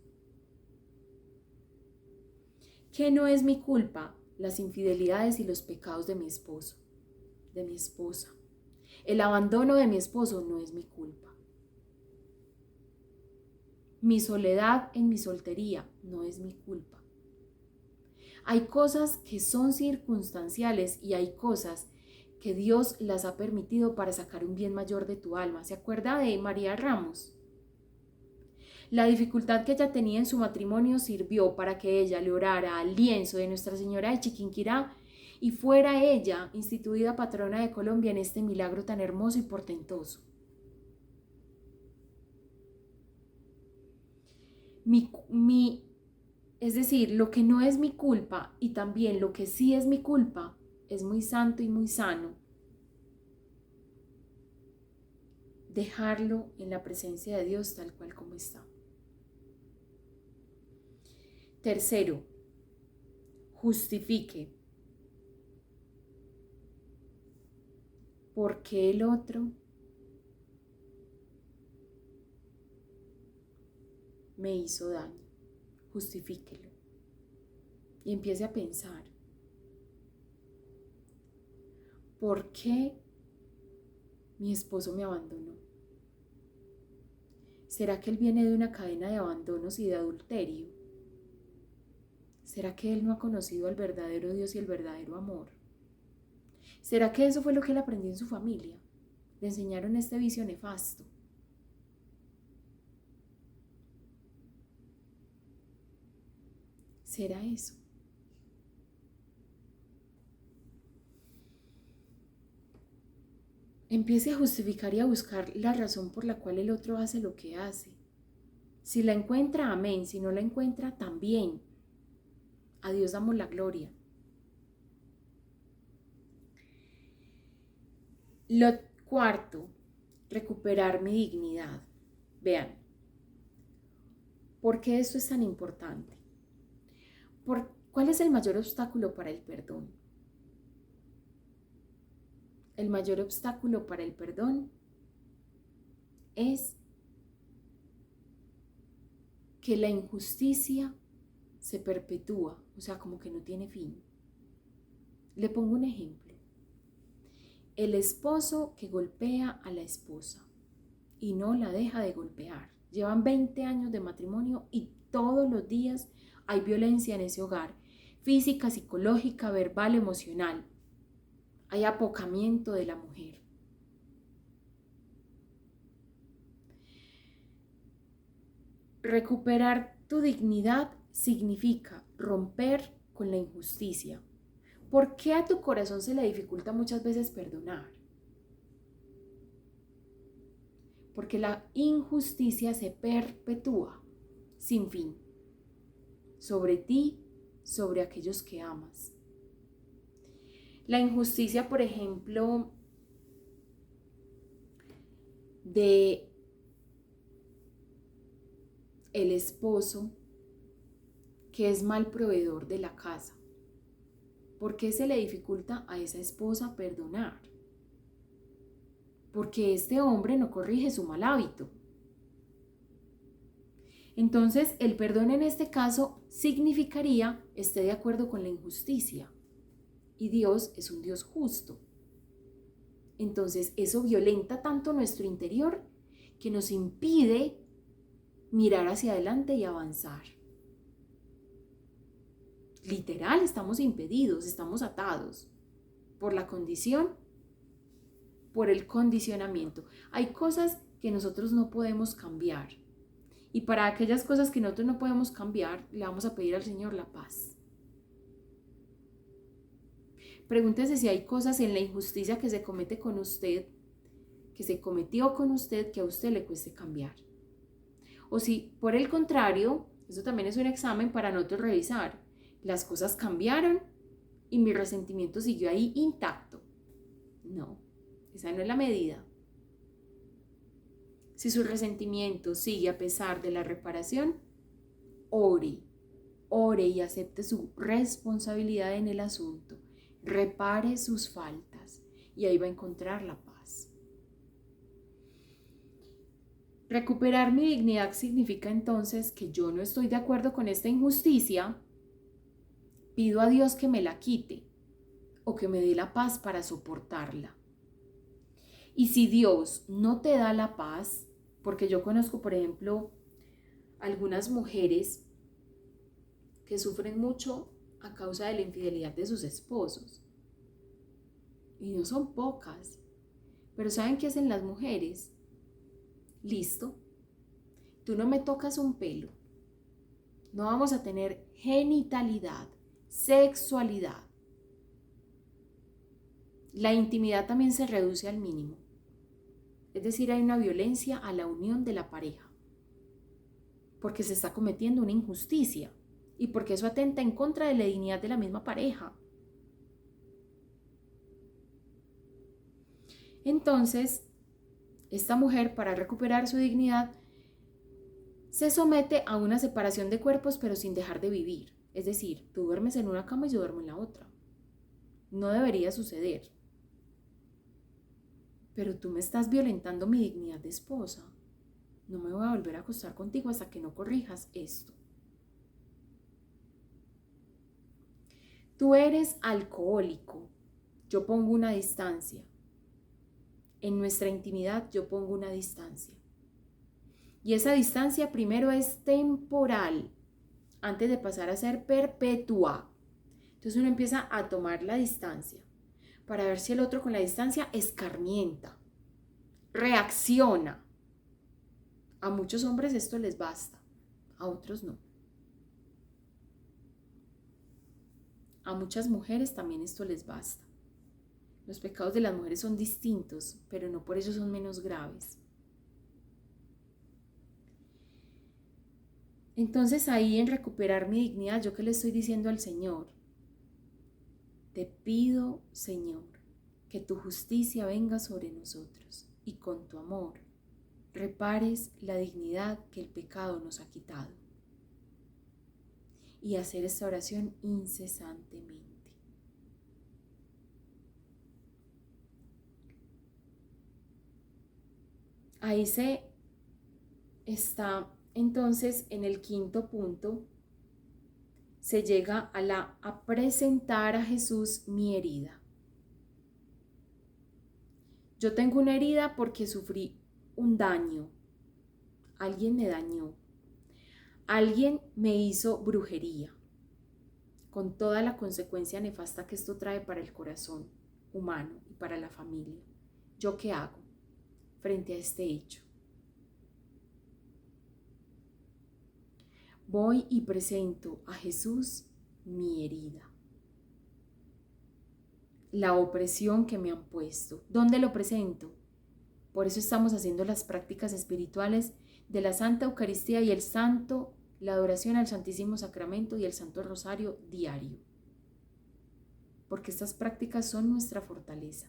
¿Qué no es mi culpa? Las infidelidades y los pecados de mi esposo, de mi esposa. El abandono de mi esposo no es mi culpa. Mi soledad en mi soltería no es mi culpa. Hay cosas que son circunstanciales y hay cosas que Dios las ha permitido para sacar un bien mayor de tu alma. ¿Se acuerda de María Ramos? La dificultad que ella tenía en su matrimonio sirvió para que ella le orara al lienzo de Nuestra Señora de Chiquinquirá y fuera ella instituida patrona de Colombia en este milagro tan hermoso y portentoso. Es decir, lo que no es mi culpa y también lo que sí es mi culpa es muy santo y muy sano. Dejarlo en la presencia de Dios tal cual como está. Tercero, justifique. ¿Por qué el otro me hizo daño? Justifíquelo. Y empiece a pensar, ¿por qué mi esposo me abandonó? ¿Será que él viene de una cadena de abandonos y de adulterio? ¿Será que él no ha conocido al verdadero Dios y el verdadero amor? ¿Será que eso fue lo que él aprendió en su familia? Le enseñaron este vicio nefasto. ¿Será eso? Empiece a justificar y a buscar la razón por la cual el otro hace lo que hace. Si la encuentra, amén. Si no la encuentra, también. A Dios damos la gloria. Lo cuarto, recuperar mi dignidad. Vean, ¿por qué esto es tan importante? ¿Cuál es el mayor obstáculo para el perdón? El mayor obstáculo para el perdón es que la injusticia se perpetúa, o sea, como que no tiene fin. Le pongo un ejemplo. El esposo que golpea a la esposa y no la deja de golpear. Llevan 20 años de matrimonio y todos los días hay violencia en ese hogar, física, psicológica, verbal, emocional. Hay apocamiento de la mujer. Recuperar tu dignidad significa romper con la injusticia. ¿Por qué a tu corazón se le dificulta muchas veces perdonar? Porque la injusticia se perpetúa sin fin sobre ti, sobre aquellos que amas. La injusticia, por ejemplo, de el esposo que es mal proveedor de la casa. ¿Por qué se le dificulta a esa esposa perdonar? Porque este hombre no corrige su mal hábito. Entonces, el perdón en este caso significaría esté de acuerdo con la injusticia. Y Dios es un Dios justo. Entonces, eso violenta tanto nuestro interior que nos impide mirar hacia adelante y avanzar. Literal, estamos impedidos, estamos atados por la condición, por el condicionamiento. Hay cosas que nosotros no podemos cambiar. Y para aquellas cosas que nosotros no podemos cambiar, le vamos a pedir al Señor la paz. Pregúntese si hay cosas en la injusticia que se comete con usted, que se cometió con usted, que a usted le cueste cambiar. O si, por el contrario, eso también es un examen para nosotros revisar. Las cosas cambiaron y mi resentimiento siguió ahí intacto. No, esa no es la medida. Si su resentimiento sigue a pesar de la reparación, ore y acepte su responsabilidad en el asunto. Repare sus faltas y ahí va a encontrar la paz. Recuperar mi dignidad significa entonces que yo no estoy de acuerdo con esta injusticia, pido a Dios que me la quite o que me dé la paz para soportarla. Y si Dios no te da la paz, porque yo conozco, por ejemplo, algunas mujeres que sufren mucho a causa de la infidelidad de sus esposos. Y no son pocas. Pero ¿saben qué hacen las mujeres? Listo. Tú no me tocas un pelo. No vamos a tener genitalidad, sexualidad. La intimidad también se reduce al mínimo. Es decir, hay una violencia a la unión de la pareja. Porque se está cometiendo una injusticia. Y porque eso atenta en contra de la dignidad de la misma pareja. Entonces, esta mujer, para recuperar su dignidad, se somete a una separación de cuerpos, pero sin dejar de vivir. Es decir, tú duermes en una cama y yo duermo en la otra. No debería suceder. Pero tú me estás violentando mi dignidad de esposa. No me voy a volver a acostar contigo hasta que no corrijas esto. Tú eres alcohólico. Yo pongo una distancia. En nuestra intimidad yo pongo una distancia. Y esa distancia primero es temporal. antes de pasar a ser perpetua. Entonces uno empieza a tomar la distancia para ver si el otro con la distancia escarmienta, reacciona. A muchos hombres esto les basta, a otros no. A muchas mujeres también esto les basta. Los pecados de las mujeres son distintos, pero no por ello son menos graves. Entonces ahí en recuperar mi dignidad, ¿yo qué le estoy diciendo al Señor? Te pido, Señor, que tu justicia venga sobre nosotros y con tu amor repares la dignidad que el pecado nos ha quitado. Y hacer esta oración incesantemente. Ahí se está entonces en el quinto punto, se llega a presentar a Jesús mi herida. Yo tengo una herida porque sufrí un daño. Alguien me dañó. Alguien me hizo brujería, con toda la consecuencia nefasta que esto trae para el corazón humano y para la familia. ¿Yo qué hago frente a este hecho? Voy y presento a Jesús mi herida, la opresión que me han puesto. ¿Dónde lo presento? Por eso estamos haciendo las prácticas espirituales de la Santa Eucaristía y la adoración al Santísimo Sacramento y el Santo Rosario diario. Porque estas prácticas son nuestra fortaleza.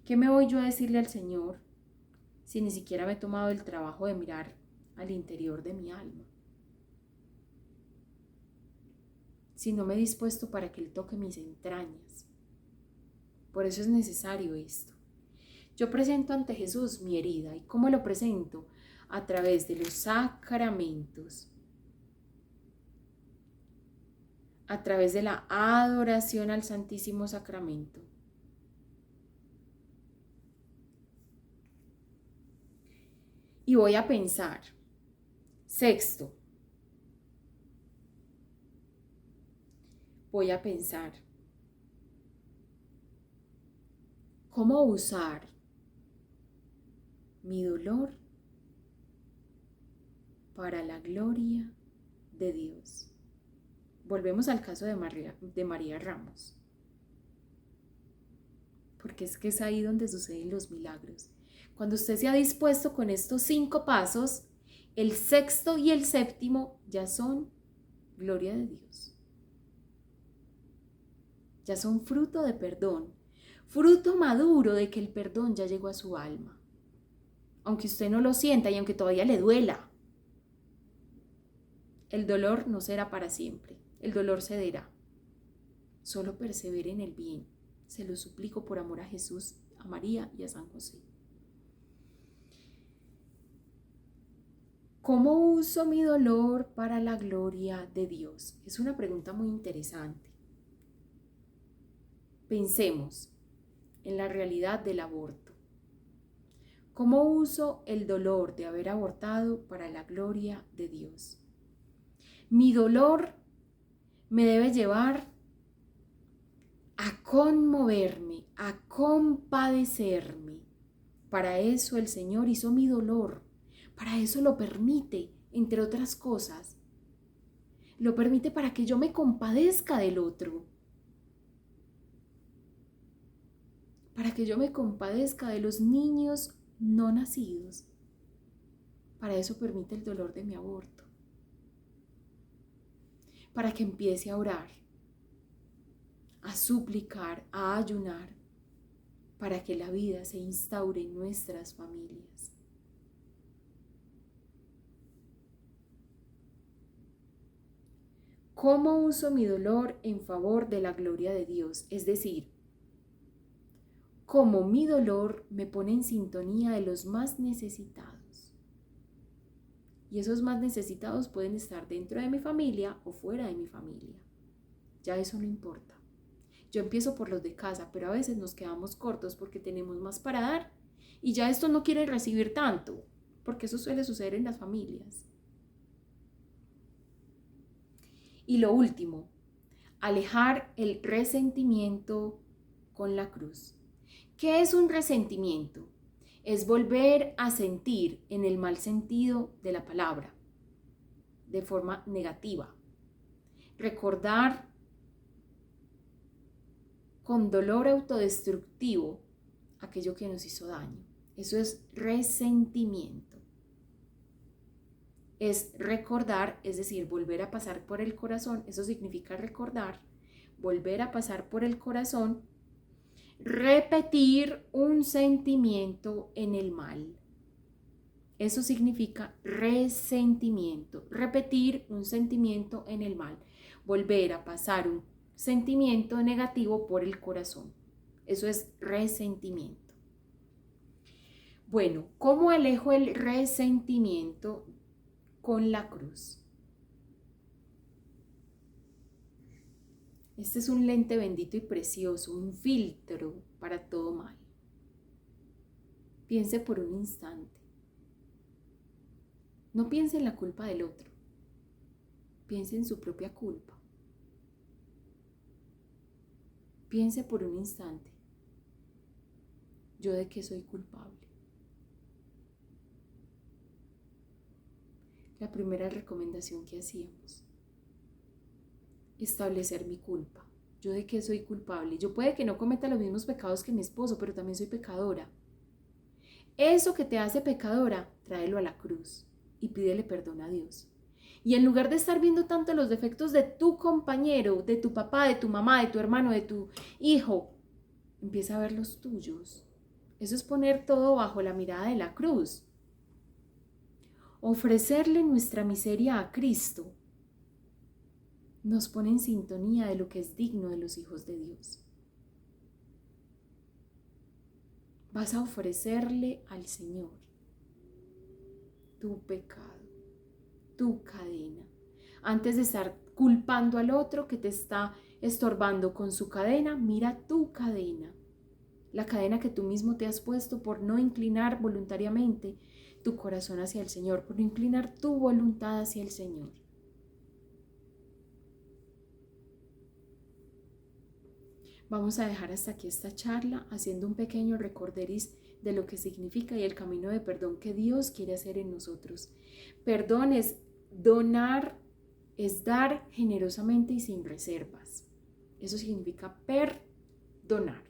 ¿Qué me voy yo a decirle al Señor si ni siquiera me he tomado el trabajo de mirar al interior de mi alma? Si no me he dispuesto para que Él toque mis entrañas. Por eso es necesario esto. Yo presento ante Jesús mi herida. ¿Y cómo lo presento? A través de los sacramentos. A través de la adoración al Santísimo Sacramento. Y voy a pensar. Sexto. Voy a pensar. ¿Cómo usar mi dolor para la gloria de Dios? Volvemos al caso de María Ramos. Porque es que es ahí donde suceden los milagros. Cuando usted se ha dispuesto con estos 5 pasos, el sexto y el séptimo ya son gloria de Dios. Ya son fruto de perdón, fruto maduro de que el perdón ya llegó a su alma. Aunque usted no lo sienta y aunque todavía le duela, el dolor no será para siempre, el dolor cederá. Solo persevere en el bien, se lo suplico por amor a Jesús, a María y a San José. ¿Cómo uso mi dolor para la gloria de Dios? Es una pregunta muy interesante. Pensemos en la realidad del aborto. ¿Cómo uso el dolor de haber abortado para la gloria de Dios? Mi dolor me debe llevar a conmoverme, a compadecerme. Para eso el Señor hizo mi dolor. Para eso lo permite, entre otras cosas. Lo permite para que yo me compadezca del otro. Para que yo me compadezca de los niños no nacidos. Para eso permite el dolor de mi aborto. Para que empiece a orar, a suplicar, a ayunar, para que la vida se instaure en nuestras familias. ¿Cómo uso mi dolor en favor de la gloria de Dios? Es decir, cómo mi dolor me pone en sintonía de los más necesitados. Y esos más necesitados pueden estar dentro de mi familia o fuera de mi familia. Ya eso no importa. Yo empiezo por los de casa, pero a veces nos quedamos cortos porque tenemos más para dar y ya esto no quiere recibir tanto, porque eso suele suceder en las familias. Y lo último, alejar el resentimiento con la cruz. ¿Qué es un resentimiento? Es volver a sentir en el mal sentido de la palabra, de forma negativa. Recordar con dolor autodestructivo aquello que nos hizo daño. Eso es resentimiento. Es recordar, es decir, volver a pasar por el corazón. Eso significa recordar, volver a pasar por el corazón, repetir un sentimiento en el mal. Eso significa resentimiento, repetir un sentimiento en el mal, volver a pasar un sentimiento negativo por el corazón. Eso es resentimiento. Bueno, ¿cómo alejo el resentimiento con la cruz? Este es un lente bendito y precioso, un filtro para todo mal. Piense por un instante. No piense en la culpa del otro. Piense en su propia culpa. Piense por un instante. ¿Yo de qué soy culpable? La primera recomendación que hacíamos. Establecer mi culpa. ¿Yo de qué soy culpable? Yo puede que no cometa los mismos pecados que mi esposo, pero también soy pecadora. Eso que te hace pecadora, tráelo a la cruz y pídele perdón a Dios. Y en lugar de estar viendo tanto los defectos de tu compañero, de tu papá, de tu mamá, de tu hermano, de tu hijo, empieza a ver los tuyos. Eso es poner todo bajo la mirada de la cruz. Ofrecerle nuestra miseria a Cristo nos pone en sintonía de lo que es digno de los hijos de Dios. Vas a ofrecerle al Señor tu pecado, tu cadena, antes de estar culpando al otro que te está estorbando con su cadena. Mira tu cadena, la cadena que tú mismo te has puesto por no inclinar voluntariamente tu corazón hacia el Señor, por no inclinar tu voluntad hacia el Señor. Vamos a dejar hasta aquí esta charla haciendo un pequeño recorderis de lo que significa y el camino de perdón que Dios quiere hacer en nosotros. Perdón es donar, es dar generosamente y sin reservas. Eso significa perdonar.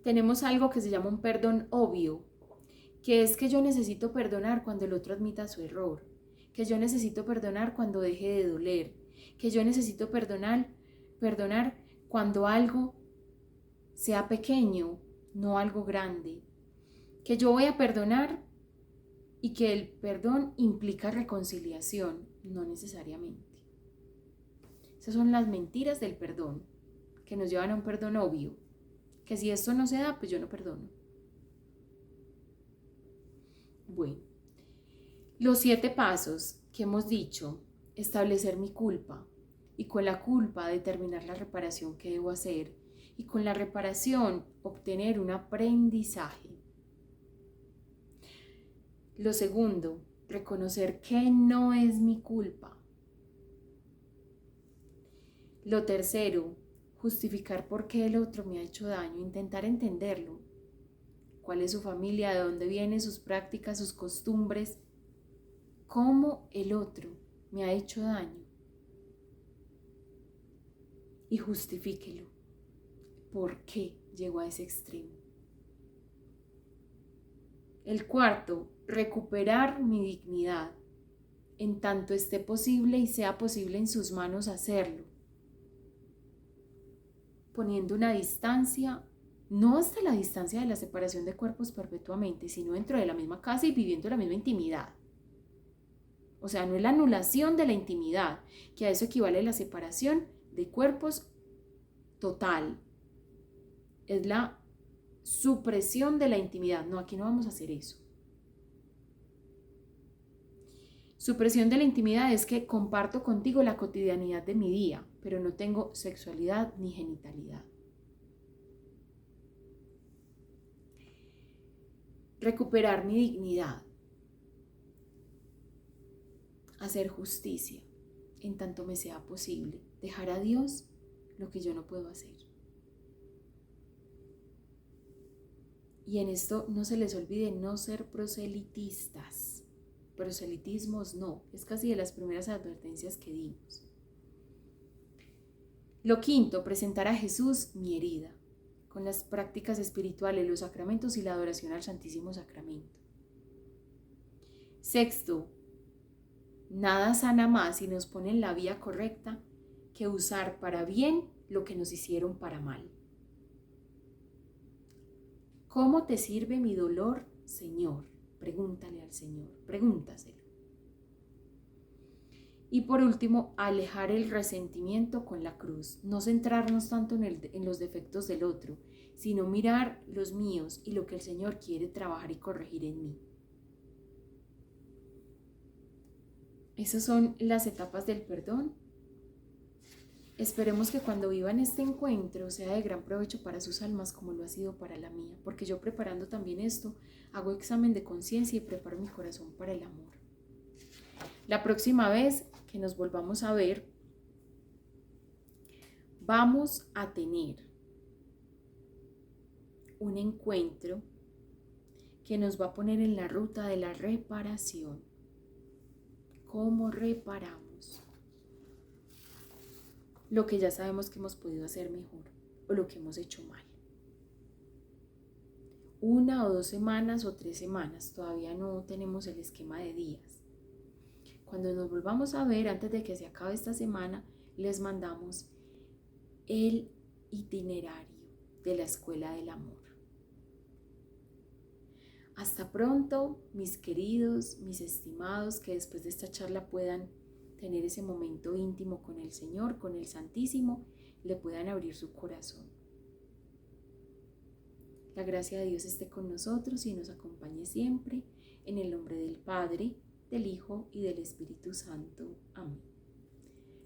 Tenemos algo que se llama un perdón obvio, que es que yo necesito perdonar cuando el otro admita su error, que yo necesito perdonar cuando deje de doler, que yo necesito perdonar cuando algo sea pequeño, no algo grande, que yo voy a perdonar y que el perdón implica reconciliación, no necesariamente. Esas son las mentiras del perdón, que nos llevan a un perdón obvio, que si esto no se da, pues yo no perdono. Bueno, los 7 pasos que hemos dicho: establecer mi culpa, y con la culpa determinar la reparación que debo hacer, y con la reparación obtener un aprendizaje. Lo segundo, reconocer que no es mi culpa. Lo tercero, justificar por qué el otro me ha hecho daño, intentar entenderlo. ¿Cuál es su familia? ¿De dónde vienen sus prácticas, sus costumbres? ¿Cómo el otro me ha hecho daño? Y justifíquelo. ¿Por qué llegó a ese extremo? El cuarto, recuperar mi dignidad, en tanto esté posible y sea posible en sus manos hacerlo, poniendo una distancia, no hasta la distancia de la separación de cuerpos perpetuamente, sino dentro de la misma casa y viviendo la misma intimidad. O sea, no es la anulación de la intimidad, que a eso equivale la separación de cuerpos total. Es la supresión de la intimidad. No, aquí no vamos a hacer eso. Supresión de la intimidad es que comparto contigo la cotidianidad de mi día, pero no tengo sexualidad ni genitalidad. Recuperar mi dignidad. hacer justicia en tanto me sea posible, dejar a Dios lo que yo no puedo hacer. Y en esto no se les olvide no ser proselitistas. Proselitismos no, es casi de las primeras advertencias que dimos. Lo quinto, presentar a Jesús mi herida, con las prácticas espirituales, los sacramentos y la adoración al Santísimo Sacramento. Sexto, nada sana más y nos pone en la vía correcta que usar para bien lo que nos hicieron para mal. ¿Cómo te sirve mi dolor, Señor? Pregúntale al Señor, pregúntaselo. Y por último, alejar el resentimiento con la cruz. No centrarnos tanto en los defectos del otro, sino mirar los míos y lo que el Señor quiere trabajar y corregir en mí. Esas son las etapas del perdón. Esperemos que cuando vivan este encuentro sea de gran provecho para sus almas como lo ha sido para la mía, porque yo preparando también esto, hago examen de conciencia y preparo mi corazón para el amor. La próxima vez que nos volvamos a ver, vamos a tener un encuentro que nos va a poner en la ruta de la reparación. ¿Cómo reparamos lo que ya sabemos que hemos podido hacer mejor o lo que hemos hecho mal? 1 o 2 semanas o 3 semanas, todavía no tenemos el esquema de días. Cuando nos volvamos a ver, antes de que se acabe esta semana, les mandamos el itinerario de la Escuela del Amor. Hasta pronto, mis queridos, mis estimados, que después de esta charla puedan tener ese momento íntimo con el Señor, con el Santísimo, le puedan abrir su corazón. La gracia de Dios esté con nosotros y nos acompañe siempre, en el nombre del Padre, del Hijo y del Espíritu Santo. Amén.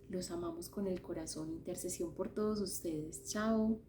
Los amamos con el corazón. Intercesión por todos ustedes. Chao.